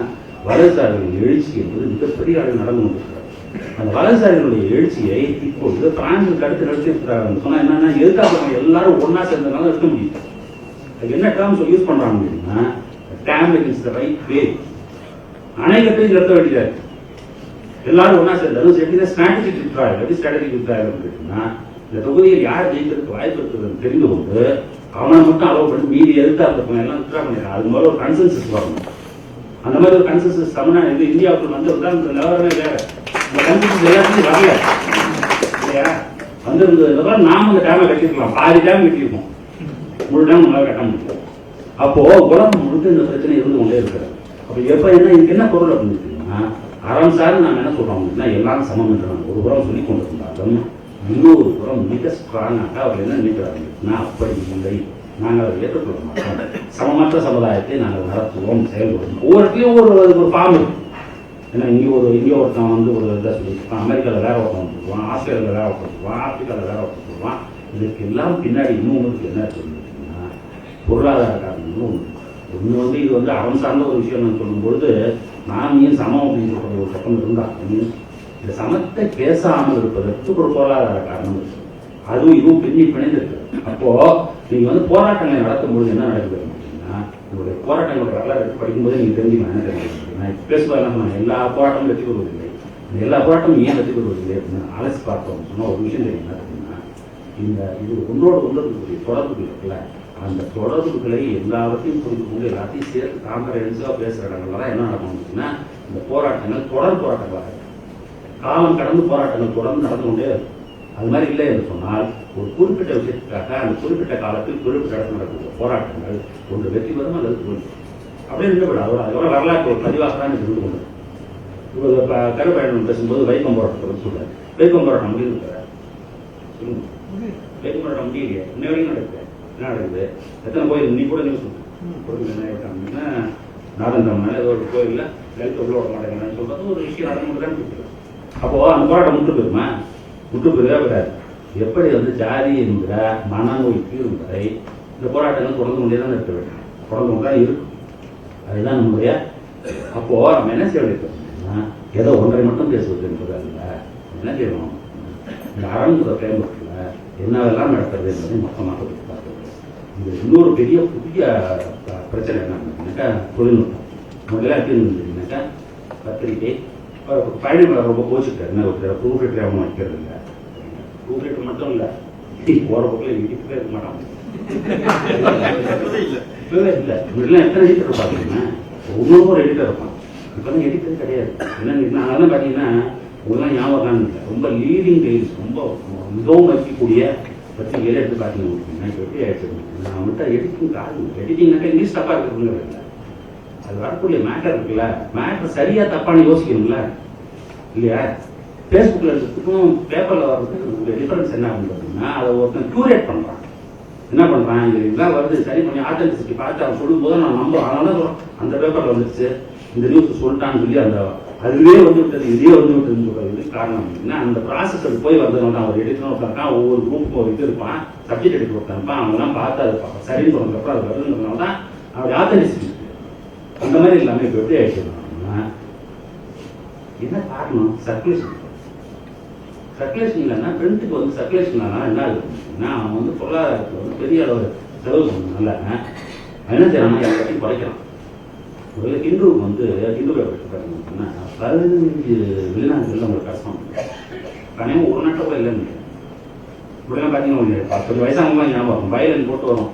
Speaker 1: வலதுசாரிகளின் எழுச்சி என்பது மிகப்பெரிய அளவில் நடந்து கொண்டிருக்கிறது. அந்த வலதுசாரிகளுடைய எழுச்சியை இப்பொழுது பிரான்சில் கருத்து நடத்திருக்கிறாங்க. சொன்னா என்னன்னா, எதுக்காக எல்லாரும் ஒன்னா சேர்ந்ததுனால இருக்க முடியும். என்ன டேர்ம்ஸ் யூஸ் பண்றாங்க அப்படின்னா, dam is the right way. அணை கட்டி நிறுத்த வேண்டியது எல்லாரும் ஒன்னா சேர்ந்தாலும் ஸ்ட்ராட்டஜிக் வித்ராயல். எப்படி ஸ்ட்ராட்டஜிக் வித்ராயல் அப்படின்னா, இந்த தொகுதியில் யார் ஜெயிக்கிறதுக்கு வாய்ப்பு இருக்குதுன்னு தெரிந்து கொண்டு அவனை மட்டும் அலோவ் பண்ணி மீதி எதிர்த்தாப்புல எல்லாம் வித்ரா பண்ணிடுறான். அது முதல்ல ஒரு கன்சென்சஸ் வரணும். அந்த மாதிரி ஒரு கன்சென்சஸ் தமிழ்நாடு இந்தியாவுக்கு வந்திருந்தா இந்த நிலவரமே வேற. இந்த கன்சென்சஸ் எல்லாத்தையும் வரல இல்லையா? வந்திருந்ததுக்கு நாம அந்த டேமை கட்டிருக்கலாம். பாதி டேம் கட்டியிருக்கோம், முழு டேம் நம்மளால கட்ட முடியும். அப்போ உலகம் முழுக்க இந்த பிரச்சனை இருந்து கொண்டே இருக்கிறது. அப்போ எப்ப இதுக்கு என்ன பொருள் அப்படின்னு அறம் சார் நாங்கள் என்ன சொல்றோம் அப்படின்னா, எல்லாரும் சமம் என்று ஒரு புறம் சொல்லி கொண்டிருந்தாலும் இன்னொரு புறம் மிக ஸ்ட்ராங்காக அவர் என்ன நினைக்கிறாருன்னா, அப்படி இல்லை, நாங்கள் அதை ஏற்றுக்கொள்ள மாட்டோம், சமமற்ற சமுதாயத்தை நாங்கள் நடத்துவோம், செயல்படுவோம். ஒவ்வொருத்தையும் ஒரு ஃபார்ம் இருக்கு. ஏன்னா இங்கே ஒருத்தன் ஒரு இதை சொல்லியிருப்பான், அமெரிக்காவில் வேற ஒருத்தன் சொல்லுவான், ஆஸ்திரேலியாவில் வேற ஒருத்தன் சொல்லுவான், ஆப்பிரிக்காவில் வேற ஒருத்தன் சொல்லுவான். இதுக்கு எல்லாம் பின்னாடி இன்னொன்று என்ன சொல்லியிருக்குன்னா, பொருளாதார காரணங்களும் ஒன்று. இது அறம் சார்ந்த ஒரு விஷயம் நான் சொல்லும் பொழுது, நான் ஏன் சமம் அப்படின்னு சொல்ற ஒரு பக்கம் இருந்தான். இந்த சமத்தை பேசாமல் இருப்பதற்கு ஒரு பொருளாதார காரணம் இருக்கு. அதுவும் இதுவும் பிணைந்திருக்கு. அப்போ நீங்க போராட்டங்களை நடத்தும் பொழுது என்ன நடக்குது அப்படின்னா, உங்களுடைய போராட்டங்களோட வரலாறு எடுத்து படிக்கும்போது நீங்க தெரிஞ்சுக்கலாம். என்ன தெரிஞ்சுக்கலாம், பேசுவது என்ன சொன்னாங்க, எல்லா போராட்டமும் வெற்றி பெறுவதில்லை, எல்லா போராட்டமும் ஏன் வெற்றி பெறுவதில்லை அப்படின்னு அலசி பார்த்தோம் சொன்னா ஒரு விஷயம் தெரியும். என்ன அப்படின்னா, இது ஒன்றோடு ஒன்று இருக்கக்கூடிய தொடர்புகள் இருக்குல்ல, அந்த தொடர்புகளை எல்லாவற்றையும் புரிந்து கொண்டு எல்லாத்தையும் சேர்த்து கான்ஃபரன்ஸாக பேசுகிற இடங்கள்ல தான் என்ன நடக்கும் அப்படின்னா, இந்த போராட்டங்கள் தொடர் போராட்டங்களாக காலம் கடந்து போராட்டங்கள் தொடர்ந்து நடந்து கொண்டே இருக்கும். அது மாதிரி இல்லை என்று சொன்னால், ஒரு குறிப்பிட்ட விஷயத்துக்காக அந்த குறிப்பிட்ட காலத்தில் குறிப்பிட்ட இடத்துல நடக்கக்கூடிய போராட்டங்கள் ஒன்று வெற்றி பெறும் அல்லது தோல்வி அப்படின்னு இருக்கப்படாது. அதோட வரலாற்று ஒரு பதிவாக தான் இருந்து கொண்டு இப்போ கருப்பயணம் பேசும்போது வைக்கம் போராட்டத்தை சொல்றாரு. வைக்கம் போராட்டம் முடிவு சொல்லுங்க, வைக்கம் போராட்டம் முடியலையே, இன்ன வரைக்கும் நடக்குது. என்ன நடக்குது, எத்தனை கோயில் நீ கூட நியூஸ் கொடுக்கல என்ன ஆகிட்டாங்கன்னா, நாதந்திரம்னால ஏதோ ஒரு கோயிலில் லலித்த உள்ள விட மாட்டேங்கிறான்னு சொல்றது ஒரு விஷயம் நடந்து தான் கொடுக்குறது. அப்போ அந்த போராட்டம் முட்டு போயிருமா? முட்டு போயிருக்கா விடாது. எப்படி ஜாதி என்கிற மனநோய் தீரும் வரை இந்த போராட்டங்கள் தொடர்ந்து கொண்டே தான் இருக்க வேண்டும், தொடர்ந்து கொண்டா இருக்கும். அதுதான் நம்முடைய. அப்போ நம்ம என்ன செய்ய வேண்டியிருக்கோம்னா, ஏதோ ஒன்றை மட்டும் பேசுவது என்பது அல்ல, என்ன செய்யணும், இந்த அரங்குற ஃப்ரேம்வொர்க்கில் என்னவெல்லாம் நடக்கிறது என்பதை மொத்தமாக பார்க்கிறது. இது இன்னொரு பெரிய புதிய பிரச்சனை என்னன்னாக்கா, தொழில்நுட்பம். முதல்ல எப்படி இருந்ததுன்னாக்கா, பத்திரிகை பயணங்களை ரொம்ப கோச்சுட்டாரு. என்ன ஒரு ப்ரூஃப் லெட்டர் வைக்கிறது இல்லை, ப்ரூஃப் லெட்டர் மட்டும் இல்லை, போகிற பக்கம் எடிட்டே இருக்க மாட்டாங்க. இல்லை இப்படிலாம் எத்தனை எடிட்டர் பார்த்தீங்கன்னா, ஒவ்வொரு எடிட்டர் இருப்பான். இப்போ தான் எடிட்டர் கிடையாது. என்னன்னு அதெல்லாம் பார்த்தீங்கன்னா உங்களாம் ஞாபகம் இல்லை, ரொம்ப லீடிங் டைல்ஸ் ரொம்ப மிகவும் வைக்கக்கூடிய பத்திரிகையில எடுத்து பார்த்தீங்கன்னா இப்போ எப்படி ஆயிடுச்சு. நான் வந்துட்டு எடிட்டிங் காரணம், எடிட்டிங்னாக்கா இங்கிலீஷ் தப்பாக இருக்கிறதுங்கிறது இல்லை, அது வரக்கூடிய மேட்டர் இருக்குல்ல, மேட்டர் சரியா தப்பான யோசிக்கணும்ல இல்லையா? ஃபேஸ்புக்கில் இருக்கிறதுக்கும் பேப்பரில் வர்றதுக்கு டிஃபரன்ஸ் என்ன அப்படின்னா, அதை ஒருத்தன் க்யூரேட் பண்ணுறான். என்ன பண்ணுறான், இதெல்லாம் வருது சரி பண்ணி ஆத்தென்டிசிட்டி பார்த்து அவன் சொல்லும் போது நான் நம்ப, அதனால அந்த பேப்பரில் வந்துடுச்சு, இந்த நியூஸ் சொல்லிட்டான்னு சொல்லி அந்த அதுவே வந்து விட்டது, இதே வந்து விட்டதுன்னு சொல்றது காரணம் என்ன, அந்த ப்ராசஸ் அது போய் வந்ததுனால தான். ஒரு எடிட்டர் ஒருத்தான், ஒவ்வொரு குரூப்புக்கும் ஒரு இது இருப்பான், சப்ஜெக்ட் எடிட்டர் ஒருத்தான், அவங்கலாம் பார்த்து அது சரின்னு சொன்னதுக்கப்புறம் அது வருதுன்றதுனால தான் அவருடைய ஆத்தரிசிட்டி. அந்த மாதிரி இல்லாமல் இப்போ எப்படி ஆயிடுச்சுன்னா, என்ன காரணம்? சர்க்குலேஷன். சர்க்குலேஷன் இல்லைன்னா பிரிண்ட்டுக்கு வந்து சர்க்குலேஷன் இல்லைன்னா என்ன ஆகுதுன்னா, அவன் வந்து பொருளாதாரத்தில் வந்து பெரிய அளவு செலவு பண்ணதுனால என்ன செய்யறான்னா எல்லாத்தையும் குறைக்கிறான். ஒரு ஹிந்துவுக்கு வந்து ஹிந்துவை பார்த்தீங்கன்னா 15 வெளிநாடுகளில் உங்களுக்கு கஷ்டம். கனியும் ஒரு நாட்டில் கூட இல்லைன்னு இப்படிலாம் பார்த்தீங்கன்னா 10 வயசாகலாம் ஞாபகம். வயலின் போட்டு வரும்,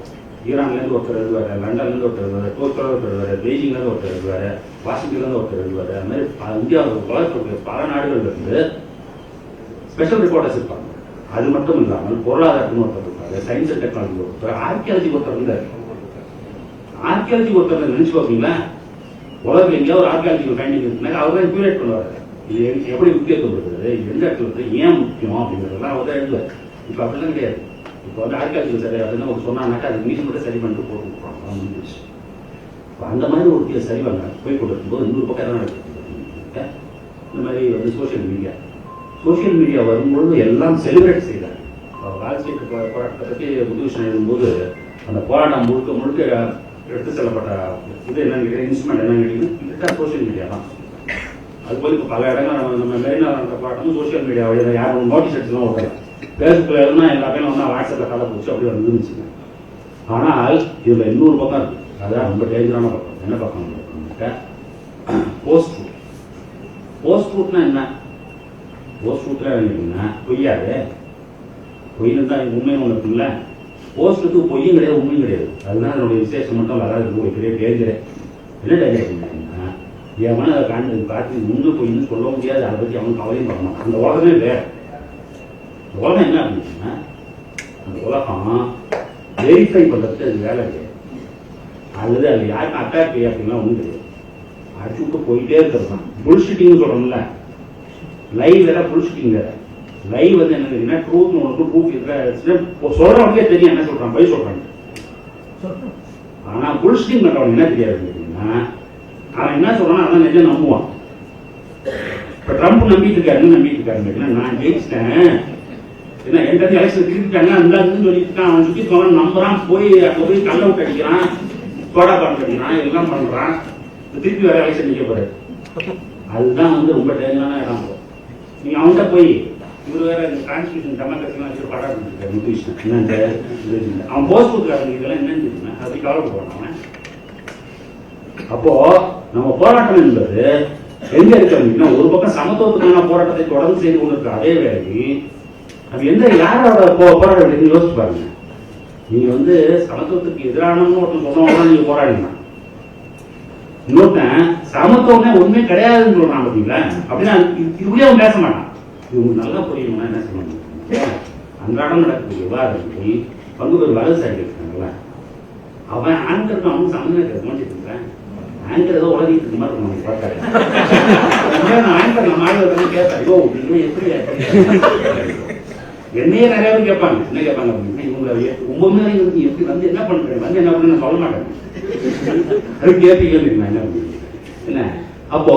Speaker 1: ஈரான்லேருந்து ஒருத்தர் எழுதுவார், லண்டன்லேருந்து ஒருத்தர் எழுதுவார், டோக்கியோவில் ஒருத்தர் எழுதுவார், பெய்ஜிங்லேருந்து ஒருத்தர் எழுதுவார், வாஷிங்டன்லேருந்து ஒருத்தர் எழுதுவார். அது மாதிரி இந்தியாவில் உலகத்துடைய பல நாடுகளிலிருந்து ஸ்பெஷல் ரிப்போர்ட்டர்ஸ் இருப்பாங்க. அது மட்டும் இல்லாமல் பொருளாதாரத்துன்னு ஒருத்தர் இருப்பாரு, சயின்ஸ் அண்ட் டெக்னாலஜி ஒருத்தர், ஆர்கியாலஜி ஒருத்தர் இருந்தார். ஆர்கியாலஜி ஒருத்தர் நினைச்சு பார்ப்பீங்களா, உலகத்தில் எங்கேயாவது ஒரு ஆர்கியாலஜிக்கல் ஃபைண்டிங் இருக்குன்னா அவர் தான் கியூரேட் பண்ணுவார். இது எப்படி முக்கியத்துவம் இருக்குது, எந்த இடத்துல இருக்குது, ஏன் முக்கியம் அப்படிங்கிறதெல்லாம் அவர் தான் எழுதுவார். இப்போ அப்படிலாம் கிடையாது. இப்போ வந்து ஆர்கியாலஜிக்கல் சரி அப்படின்னு ஒரு சொன்னாங்கன்னாக்கா அது இங்கிலீஷ் மட்டும் சரி பண்ணிட்டு போட்டு கொடுப்பாங்க, அதான் முடிஞ்சிச்சு. இப்போ அந்த மாதிரி ஒரு சரி வாங்க போய் கொடுக்கும்போது இன்னொரு பக்கம் எல்லாம் நடக்குது. இந்த மாதிரி வந்து சோஷியல் மீடியா வரும்பொழுது எல்லாம் செலிப்ரேட் செய்தார். ராஜ்கீட் போராட்டத்தை பற்றி புதுவிஷன் எழுதும்போது அந்த போராட்டம் முழுக்க எடுத்து செல்லப்பட்ட இது என்னன்னு இன்ஸ்ட்ருமெண்ட் என்னன்னு கேட்டீங்கன்னா சோஷியல் மீடியா தான். அது போய் இப்போ பல இடங்கள் நம்ம லைனாக நடந்த போராட்டமும் சோஷியல் மீடியா வழியில் யாரும் நோட்டீஸ் எடுத்துலாம் ஓட்டல. ஃபேஸ்புக்கில் எதுனா எல்லா பேரும் வந்து வாட்ஸ்அப்பில் கதை போச்சு அப்படி வந்துருந்துச்சுங்க. ஆனால் இதில் இன்னொரு பக்கம் இருக்குது, அதுதான் ரொம்ப டேஞ்சரான பக்கம். என்ன பக்கம்? போஸ்ட் ரூட்னா என்ன? போஸ்ட் ரூட்ல என்ன பொய்யாது, பொய்னு தான் உண்மைன்னு ஒன்று இருக்குல்ல. போஸ்ட்டுக்கு பொய்யும் கிடையாது, உண்மையும் கிடையாது. அதுதான் என்னுடைய விசேஷம் மட்டும் அதாவது ஒரு பெரிய டேஞ்சரே. என்ன டேஞ்சர் பண்ணீங்கன்னா, எவன் அதை காட்டி முன்னு பொய்ன்னு சொல்ல முடியாது, அதை பற்றி அவன் கவலையும் பண்ணணும். அந்த உலகமே வேற. அந்த உலகம் என்ன அப்படின்னா, அந்த உலகம் வெரிஃபை பண்ணுறதுக்கு அது வேலை கிடையாது. அல்லது அது யாருக்கும் அட்டாக் அப்படின்னா ஒன்றும் கிடையாது. அடிச்சு விட்டு போயிட்டே இருக்கிறது தான். புல்ஷிட்டிங்னு சொல்கிறோம்ல, லைவ் வேற புல்ஷிட்டிங் வேற. லைவ் வந்து என்ன தெரியுன்னா, ட்ரூத் உனக்கு ப்ரூஃப் இருக்கிற சொல்றவனுக்கே தெரியும் என்ன சொல்றான், போய் சொல்றாங்க. ஆனா புல்ஷிட்டிங் பண்றவன் என்ன தெரியாது கேட்டீங்கன்னா, அவன் என்ன சொல்றான் அதான் நிஜம் நம்புவான். இப்ப ட்ரம்ப் நம்பிட்டு இருக்காருன்னு நான் ஜெயிச்சிட்டேன், என்ன என்கிட்ட எலெக்ஷன் திருப்பிட்டாங்க அந்த சொல்லிட்டு இருக்கான். அவன் சுற்றி போனான், நம்புறான், போய் அங்கே போய் கல்ல விட்டு அடிக்கிறான், சோடா பாட்டு அடிக்கிறான், எல்லாம் பண்றான். திருப்பி வேற எலெக்ஷன் நிற்க போறாரு. அதுதான் வந்து ரொம்ப டேஞ்சரான இடம். நீங்க அவன்கிட்ட போய் இவர் வேற கான்ஸ்டியூஷன் டெமோக்ரஸிலாம் வச்சு பாடாட்டு முத்துவிஷ்ணன் என்னன்னு அவன் போஸ்ட் கொடுக்குறாங்க, இதெல்லாம் என்னன்னு தெரியுமா, அப்படி கவலைப்படுவான் அவன். அப்போ நம்ம போராட்டம் என்பது எங்க இருக்கிறோம்னா, ஒரு பக்கம் சமத்துவத்துக்கான போராட்டத்தை தொடர்ந்து செய்து கொண்டிருக்க அதே வேளையில் அது எந்த யாரோட போராட்டம் யோசிச்சு பாருங்க. நீங்க வந்து சமத்துவத்துக்கு எதிரானவங்க ஒருத்தன் சொன்னவங்க நீங்க போராடினா, இன்னொருத்தன் சமத்துவம் ஒண்ணுமே கிடையாதுன்னு சொல்றான் பார்த்தீங்களா, அப்படின்னா இதுக்குள்ளே அவன் பேச மாட்டான். இது உங்களுக்கு நல்லா புரியணும்னா என்ன சொல்லணும், அன்றாடம் நடக்கக்கூடிய விவாதத்தில் பங்கு பெறும் வலதுசாரி இருக்காங்கல்ல, அவன் ஆங்கருக்கு அவனுக்கு சம்மந்தமே கவனிச்சுட்டு இருக்கிறேன். ஆங்கர் ஏதோ உலகிட்டு இருக்க மாதிரி நம்ம பார்த்தாரு. ஆங்கர் நம்ம ஆளுநர் கேட்பேன், ஐயோ எப்படி என்னையே நிறைய பேர் கேட்பாங்க. என்ன கேட்பாங்க அப்படின்னா, இவங்க 9 மணி நேரம் எப்படி வந்து என்ன பண்றேன், வந்து என்ன பண்ணு சொல்ல மாட்டேன். அது கேள்வி என்ன என்ன அப்போ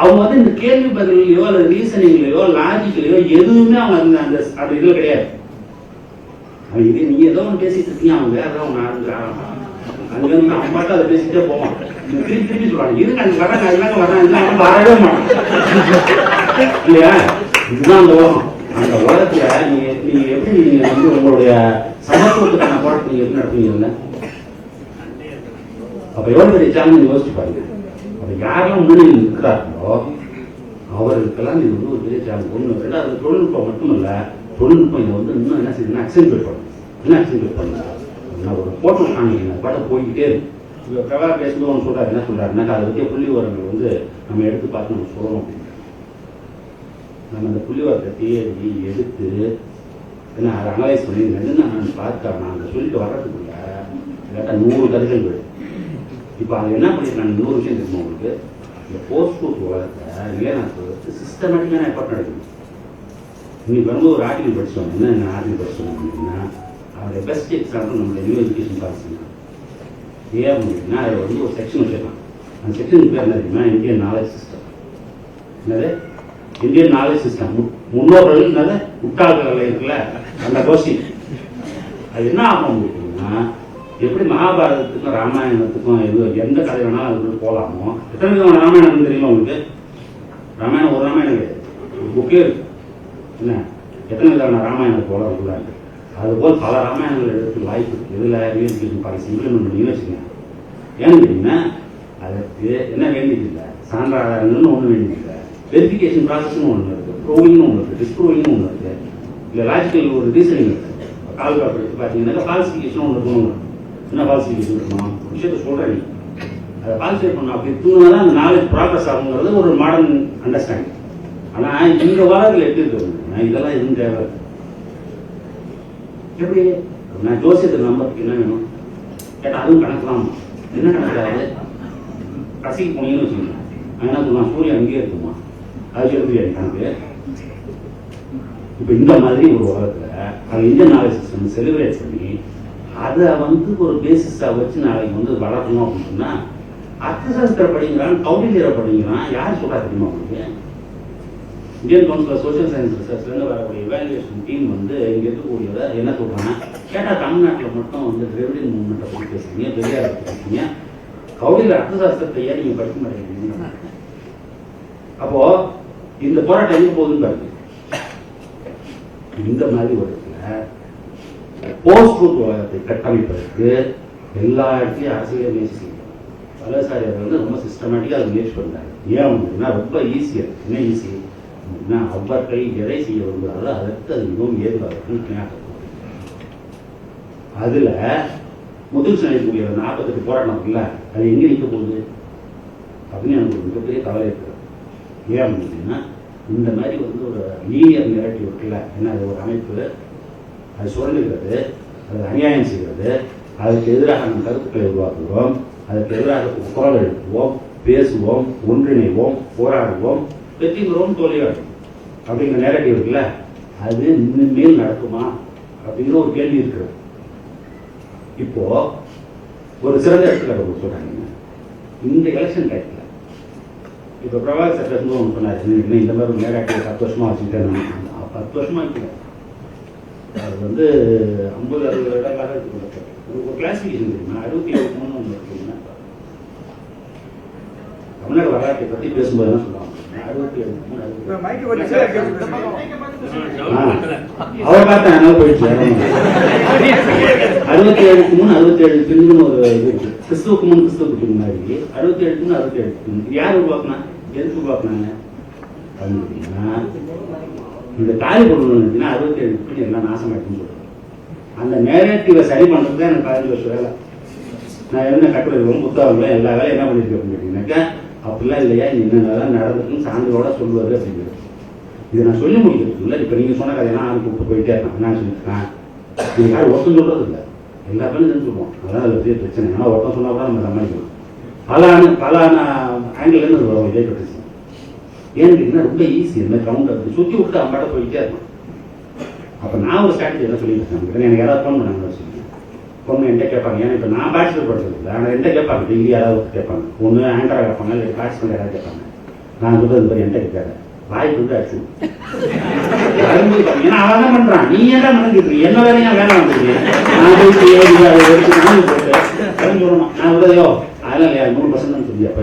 Speaker 1: அவங்க வந்து இந்த கேள்வி பதிலையோ அல்லது ரீசனிங்லையோ லாஜிக்லையோ எதுவுமே அவங்க அந்த இதுல கிடையாது. இது நீங்க ஏதோ ஒன்று பேசிட்டு இருக்கீங்க, அவங்க வேற ஏதோ ஒன்று ஆரம்பிச்சு அங்க இருந்து அவன் பாட்டு அதை பேசிட்டே போவான். திருப்பி சொல்றாங்க, இருங்க அங்க வராங்க அதெல்லாம் வராங்க வரவே மாட்டாங்க இல்லையா. இதுதான் அந்த உலகம். அந்த உலகத்துல நீங்க எப்படி நீங்க வந்து உங்களுடைய சமத்துவத்துக்கான போராட்டத்தை நீங்க எப்படி நடத்துவீங்கல்ல, அப்ப எவ்வளவு பெரிய சேலஞ்ச் யோசிச்சு பாருங்க. அப்ப யாரெல்லாம் முன்னணியில் இருக்கிறார்களோ அவர்களுக்கெல்லாம் இது வந்து ஒரு பெரிய சேலஞ்ச். ஒண்ணு ரெண்டாவது தொழில்நுட்பம் மட்டுமல்ல, தொழில்நுட்பம் இதை வந்து இன்னும் என்ன செய்யணும்னா அக்சென்ட்ரேட் பண்ணணும். என்ன அக்சென்ட்ரேட் பண்ணணும், ஒரு போட்டோ காணிங்க பாட்ட போய்கிட்டே இருக்கு. இப்போ பிரகாரம் பேசும்போது ஒன்று சொல்றாரு, என்ன சொல்றாருன்னா, அதை பற்றிய புள்ளி விவரங்கள் வந்து நம்ம எடுத்து பார்த்து நம்ம சொல்லணும் அப்படின்னு. நம்ம அந்த புள்ளி விவரத்தை தேடி எடுத்து ஏன்னா அதை அனலைஸ் பண்ணி என்ன நான் பார்த்தா நான் அந்த சொல்லிட்டு வர்றதுக்குள்ள கேட்டால் 100 கருகள் போயிடும். இப்போ அது என்ன பண்ணிருக்காங்க, 100 விஷயம் தெரியும் உங்களுக்கு. இந்த போஸ்ட் ரூட் உலகத்தை இல்லையா நான் சொல்றது சிஸ்டமேட்டிக்கான எஃபர்ட் நடக்குது. இன்னைக்கு வரும்போது ஒரு ஆர்டிகல் படிச்சோம். என்ன ஆர்டிகல் படிச்சோம் அப்படின்னா, அவருடைய பெஸ்ட் எக்ஸாம்பிள் நம்மளுடைய நியூ எஜுகேஷன் பாலிசி தான். ஏன் அப்படின்னா அதில் வந்து ஒரு செக்ஷன் வச்சிருக்கான். அந்த செக்ஷனுக்கு பேர் என்ன தெரியுமா, இந்தியன் நாலேஜ் சிஸ்டம். என்னது இந்தியன் நாலேஜ் சிஸ்டம், முன்னோர்கள் என்னது முட்டாள்கள் இருக்குல்ல அந்த கோஷ்டி. அது என்ன ஆகும் அப்படின்னா, எப்படி மகாபாரதத்துக்கும் ராமாயணத்துக்கும் எந்த கதை வேணாலும் அதுக்குள்ள போகலாமோ. எத்தனை விதமான ராமாயணம் தெரியுமா உங்களுக்கு? ராமாயணம் ஒரு ராமாயணம் கிடையாது, ஒரு புக்கே இருக்கு. என்ன எத்தனை விதமான ராமாயணம் போல இருக்கு. அதுபோல் பல ராமாயணங்கள் எடுத்து வாய்ப்பு இருக்கு. இதில் ரியலிஃபிகேஷன் பாலிசி இம்ப்ளிமெண்ட் பண்ணி வச்சுக்கோங்க. ஏன்னு கேட்டீங்கன்னா அதுக்கு என்ன வேண்டியதில்லை, சான்றாதாரங்கள்னு ஒன்று வேண்டியதில்லை, வெரிஃபிகேஷன் ப்ராசஸ்னு ஒன்று இருக்குது, ப்ரூவிங்னு ஒன்று இருக்குது, டிஸ்ப்ரூவிங்னு ஒன்று இருக்குது, இல்லை லாஜிக்கல் ஒரு ரீசனிங் இருக்குது. கால் காப்பி எடுத்து பார்த்தீங்கன்னா ஃபால்சிஃபிகேஷன் ஒன்று இருக்கணும். என்ன ஃபால்சிஃபிகேஷன் இருக்கணும்? விஷயத்தை சொல்கிறேன் நீ அதை ஃபால்சிஃபை பண்ணணும். அப்படி தூங்கினா தான் அந்த நாலேஜ் ப்ராக்ரஸ் ஆகுங்கிறது ஒரு மாடர்ன் அண்டர்ஸ்டாண்டிங். ஆனால் இந்த வாரத்தில் எப்படி இருக்குதுன்னா இதெல்லாம் எதுவும் தேவை. எப்படி நான் ஜோசியத்தை நம்பருக்கு என்ன வேணும் கேட்டால் அதுவும் கணக்குலாம். என்ன கணக்காது? கசிக்கு போனீங்கன்னு வச்சுக்கோங்க, என்ன சொல்லுவான், சூரியன் அங்கேயே இருக்குமா, அது எடுத்து கணக்கு. இப்போ இந்த மாதிரி ஒரு உலகத்தில் அது இந்தியன் நாலேஜ் சிஸ்டம் செலிப்ரேட் பண்ணி அதை ஒரு பேசிஸாக வச்சு நாளைக்கு வளர்க்கணும் அப்படின்னா அர்த்தசாஸ்திர படிக்கிறான், கௌடில்யரை படிக்கிறான். யார் சொல்றா தெரியுமா உங்களுக்கு? Indian Council of Social Science ரிசர்ச்லேருந்து வரக்கூடிய இவாலுவேஷன் டீம் இங்கே இருக்கக்கூடியதை என்ன சொல்கிறாங்க கேட்டால், தமிழ்நாட்டில் மட்டும் திராவிடியன் மூவ்மெண்ட்டை பற்றி பேசுறீங்க, பெரியாரை பற்றி பேசுறீங்க, கௌடில்யர் அர்த்தசாஸ்திரத்தை ஏன் நீங்கள் படிக்க மாட்டேங்கிறீங்க? அப்போ இந்த போராட்டம் எங்கே போகுதுன்னு பாருங்க. இந்த மாதிரி ஒரு போஸ்ட் ட்ரூத் உலகத்தை கட்டமைப்பதற்கு எல்லா இடத்துலையும் அரசியல் முயற்சி செய்யும். வல்லசாரி அவர் ரொம்ப சிஸ்டமேட்டிக்காக அதை முயற்சி பண்ணுறாரு. ஏன் அப்படின்னா ரொம்ப ஈஸியாக இருக்கு. என்ன ஈஸி அப்படின்னா அவர்கள் எதை செய்ய விரும்புகிறாரோ அதற்கு அது மிகவும் ஏதுவாக. அதில் முதல் செய்யக்கூடிய 48 போராட்டம் இருக்குல்ல, அது எங்கே நிற்க போகுது அப்படின்னு எனக்கு ஒரு மிகப்பெரிய கவலை இருக்கிறது. ஏன் அப்படின்னா இந்த மாதிரி ஒரு லீனியர் நெரேட்டிவ் இருக்குல்ல, என்ன அது ஒரு அமைப்பு, அது சொல்லுகிறது, அது அநியாயம் செய்கிறது, அதுக்கு எதிராக நம்ம கருத்துக்களை உருவாக்குவோம், அதுக்கு எதிராக குரல் எழுப்புவோம், பேசுவோம், ஒன்றிணைவோம், போராடுவோம், வெற்றிகிறோம், தோல்வியாடுவோம் அப்படிங்கிற நேரடிவ் இருக்குல்ல, அது இனிமேல் நடக்குமா அப்படிங்கிற ஒரு கேள்வி இருக்கிறது. இப்போ ஒரு சிறந்த இடத்துல சொல்றாங்க, இந்த எலெக்ஷன் டைத்துல இப்போ பிரபாகர் சட்டத்தில் ஒன்று சொன்னார், இந்த மாதிரி ஒரு நேராட்டிவ் 10 வருஷமா வச்சுக்கிட்டேன். 10 வருஷமா இல்லை, அது 50-60 வருடங்களாக இருக்கு. ஒரு கிளாசிஃபிகேஷன் தெரியுமா? 67 ஒன்று இருக்குங்க. தமிழக வரலாற்றை பற்றி பேசும்போது என்ன சொல்லுவாங்க, 67 அவரை பார்த்தேன், அதனால போயிடுச்சு. 67க்கு முன் 67 பின்னு ஒரு இது இருக்கு. கிறிஸ்துவுக்கு முன் கிறிஸ்துவுக்கு முன்னாடி 67 பின் 67 பின். யார் உருவாக்குனா, எதுக்கு உருவாக்குனாங்க அப்படின்னா, இந்த காலி பொருள் 67 பின் எல்லாம் நாசமாயிட்டுன்னு சொல்றாங்க. அந்த நேரட்டிவை சரி பண்ணுறது தான் எனக்கு 15 வருஷம் வேலை. நான் என்ன கட்டுரைகளும் புத்தகங்களும் எல்லா வேலையும் என்ன பண்ணியிருக்கேன் அப்படின்னு கேட்டீங்கன்னாக்கா, அப்படிலாம் இல்லையா, இன்னும் நடந்துக்குன்னு சான்றோட சொல்லுவாரு அப்படிங்கிறது. இதை நான் சொல்லி முடிக்கிறதுக்குள்ள இப்போ நீங்கள் சொன்ன கதையெல்லாம் நான் கூப்பிட்டு போயிட்டே இருக்கேன். என்ன சொல்லியிருக்கேன், இது யாரும் ஒருத்தம் சொல்றது இல்லை, எல்லா பேரும் தெரிஞ்சு சொல்லுவோம். அதான் அதில் பெரிய பிரச்சனை. ஆனால் ஒருத்தம் சொன்னால் கூட நம்ம சமாளிக்கணும். பல ஆங்கிலேருந்து வரும் இதே பிரச்சனை. ஏன்னு கேட்டீங்கன்னா ரொம்ப ஈஸி. இந்த கவுண்ட் அப்படி சுற்றி விட்டு அம்பாட்ட போயிட்டே இருக்கும். அப்போ நான் ஒரு ஸ்ட்ராட்டஜி என்ன சொல்லிட்டு இருக்கேன், எனக்கு யாராவது ஃபோன் பண்ணாங்க வச்சுக்கோங்க, ஃபோன் பண்ணி என்கிட்ட கேட்பாங்க. ஏன்னா இப்போ நான் பேச்சுலர் படிச்சது இல்லை, ஆனால் என்கிட்ட கேட்பாங்க, டெய்லி யாராவது கேட்பாங்க. ஒன்று ஆண்டரா கேட்பாங்க, இல்லை பேட்ஸ்மேன் யாராவது கேட்பாங்க. நான் சொல்றது மாதிரி என்கிட்ட கேட்காத வாய்ப்பு அடிச்சு. ஏன்னா அவன் தான் பண்றான், நீ ஏன்டா மறந்துட்டு என்ன வேலையா வேலை வந்துருக்கீங்க. நான் போயிட்டு சொல்லணும், நான் விடையோ அதெல்லாம் 100% சொல்லி அப்ப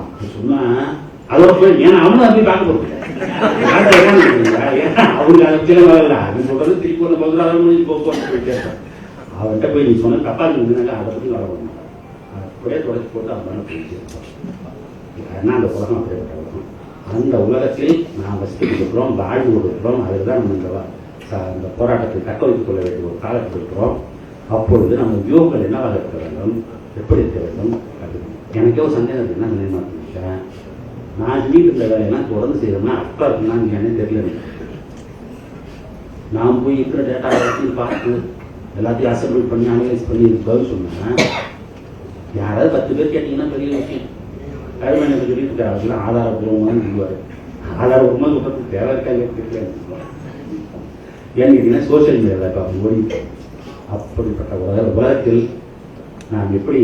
Speaker 1: அப்படி சொன்னா அதோட போய், ஏன்னா அவனும் அதை போய் பார்க்க போறது அவங்க சில வரல அப்படின்னு சொல்றது திருப்பி ஒன்று போகுது, அதை முடிஞ்சு போக்குவரத்து போயிட்டே இருக்கான். அவன்கிட்ட போய் நீ சொன்ன தப்பா இருந்தாங்க, அதை பற்றி வர மாட்டான். அப்படியே தொடச்சி போட்டு அவன் மேலே போயிட்டு இருப்பான். ஏன்னா அந்த உலகம் அப்படிப்பட்ட உலகம். அந்த உலகத்தில் நாம் வசித்துக் இருக்கிறோம், வாழ்வு கொடுக்கிறோம். அதில் தான் நம்ம இந்த போராட்டத்தை தக்க வைத்துக் கொள்ள வேண்டிய ஒரு காலத்தில் இருக்கிறோம். அப்பொழுது நம்ம வியூகங்கள் என்னவாக இருக்க வேண்டும், எப்படி இருக்க வேண்டும். எனக்கே ஒரு சந்தேகம் என்ன நினைமாட்டேன், நான் சொல்லிட்டு இருந்த வேலையெல்லாம் தொடர்ந்து செய்யறோம்னா அப்பா இருக்குன்னா எனக்கு தெரியல. நான் போய் இருக்கிற டேட்டா எல்லாத்தையும் பார்த்து எல்லாத்தையும் அசம்பிள் பண்ணி அனலைஸ் பண்ணி பதில் சொன்னேன். யாராவது 10 பேர் கேட்டீங்கன்னா பெரிய விஷயம். கருமனை சொல்லிட்டு இருக்காரு, அதெல்லாம் ஆதாரபூர்வமாக சொல்லுவார். ஆதாரபூர்வமாக சொல்றதுக்கு தேவை இருக்காங்க. ஏன்னு கேட்டீங்கன்னா சோசியல் மீடியாவில் இப்போ அப்படி ஓடி அப்படிப்பட்ட உலகத்தில் நாம் எப்படி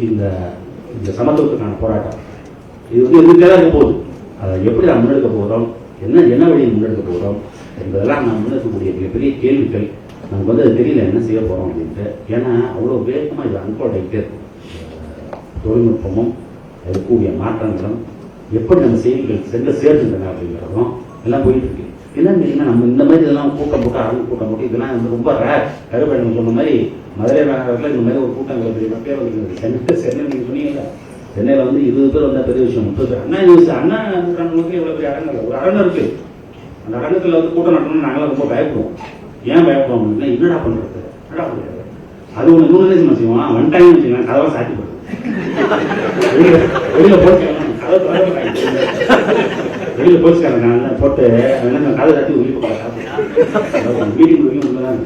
Speaker 1: இந்த இந்த சமத்துவத்துக்கான போராட்டம் இது வந்து இருந்துட்டே தான் இருக்க போகுது. அதை எப்படி நாம் முன்னெடுக்க போகிறோம், என்ன வழியில் முன்னெடுக்க போகிறோம் என்பதெல்லாம் நாம் முன்னெடுக்கக்கூடிய மிகப்பெரிய கேள்விகள். நமக்கு வந்து அது தெரியல என்ன செய்ய போகிறோம் அப்படின்ட்டு. ஏன்னா அவ்வளோ வேகமாக இது அன்ஃபோல்ட் ஆகிட்டே இருக்கும். தொழில்நுட்பமும் இருக்கக்கூடிய மாற்றங்களும் எப்படி நம்ம செய்திகள் சென்று சேர்ந்துட்டன அப்படிங்கிறதும் எல்லாம் போயிட்டு இருக்கு. என்னன்னு நம்ம இந்த மாதிரி இதெல்லாம் கூட்டம் போட்டு அரங்கு கூட்டம் போட்டு இதெல்லாம் வந்து ரொம்ப ரேர். கருப்பழகம் சொன்ன மாதிரி மதுரை நகரத்தில் இந்த மாதிரி ஒரு கூட்டம் பெரிய பேர் வந்து சென்னை நீங்கள் சொன்னீங்கல்ல, சென்னையில் வந்து 20 பேர் வந்தால் பெரிய விஷயம், 30 பேர். அண்ணா இது அண்ணா நூற்றாண்டுக்கு இவ்வளோ பெரிய அரங்கு இல்லை, ஒரு அரங்கு இருக்கு. அந்த அரங்கத்தில் வந்து கூட்டம் நடத்தணும்னு நாங்களாம் ரொம்ப பயப்படுவோம். ஏன் பயப்படுவோம் அப்படின்னா என்னடா பண்ணுறது என்னடா பண்ணுறது. அது ஒன்று இன்னொன்று என்ன செய்வோம், ஒன் டைம் வச்சுக்கலாம் கதவை சாத்தி போடுறது, வெளியில போட்டு வெளியில போச்சுக்காங்க போட்டு என்ன கதை தட்டி உயிர் மீட்டிங் உள்ளதான்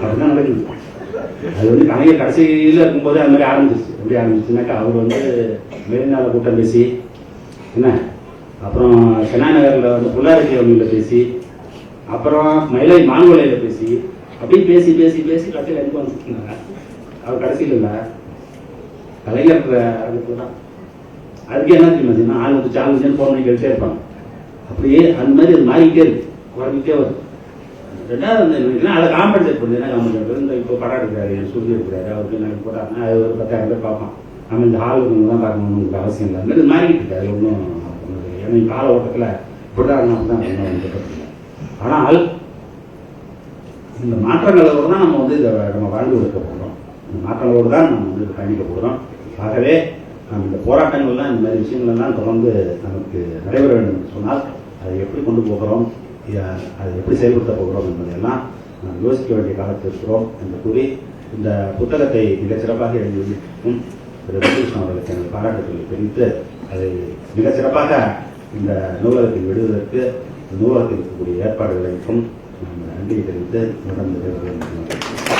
Speaker 1: அப்படிதான் நடக்குது. அது வந்து கலைஞர் கடைசியில் இருக்கும்போது அது மாதிரி ஆரம்பிச்சிச்சு. எப்படி ஆரம்பிச்சுனாக்கா அவர் வந்து மெரினால கூட்டம் பேசி என்ன, அப்புறம் சென்னா நகரில் வந்து புல்லாரட்டி அவங்களில் பேசி, அப்புறம் மயிலை மாங்கோலையில் பேசி, அப்படி பேசி பேசி பேசி கடைசியில் எனக்கு வந்துருந்தாங்க. அவர் கடைசியில் இல்லை கலைஞர் அதுக்கு தான். அதுக்கு என்ன தெரியுமா, ஆள் வந்து சேலஞ்சு போன கேட்டுட்டே இருப்பாங்க. அப்படியே அந்த மாதிரி அது மாறிக்கிட்டே இருக்கு, குறைஞ்சிட்டே வருது. ரெண்டாவது அதை காம்பன்சேட் பண்ணுது. என்ன காம்பன்சேட், இந்த இப்போ படம் எடுக்கிறாரு சுருதி இருக்கிறாரு, அவருக்கு என்ன போட்டாங்கன்னா அது ஒரு 10,000 பேர் பார்ப்பான். நம்ம இந்த ஹால் தான் பார்க்கணும்னு அவசியம் இல்லை. அந்த மாதிரி மாறிக்கிட்டு இருக்கு. அது ஒன்றும் ஏன்னா கால ஓட்டத்தில் இப்படிதான் தான். ஆனால் இந்த மாற்றங்களோடு தான் நம்ம வந்து இதை நம்ம வாழ்ந்து கொடுக்க போகிறோம். இந்த மாற்றங்களோடு தான் நம்ம வந்து பயணிக்க போகிறோம். ஆகவே நம்ம இந்த போராட்டங்கள்லாம் இந்த மாதிரி விஷயங்கள்லாம் தொடர்ந்து நமக்கு நடைபெற வேண்டும் என்று சொன்னால் அதை எப்படி கொண்டு போகிறோம், அதை எப்படி செயல்படுத்த போகிறோம் என்பதையெல்லாம் நாம் யோசிக்க வேண்டிய காலத்தில் இருக்கிறோம் என்று கூறி இந்த புத்தகத்தை மிகச்சிறப்பாக எழுதியிருக்கும் திரு ராமகிருஷ்ணன் அவர்களுக்கு எனது பாராட்டுகளை தெரிவித்து அதை மிகச்சிறப்பாக இந்த நூலகத்தில் விடுவதற்கு நூலகத்தில் இருக்கக்கூடிய ஏற்பாடுகளுக்கும் நன்றியை தெரிவித்து நடந்து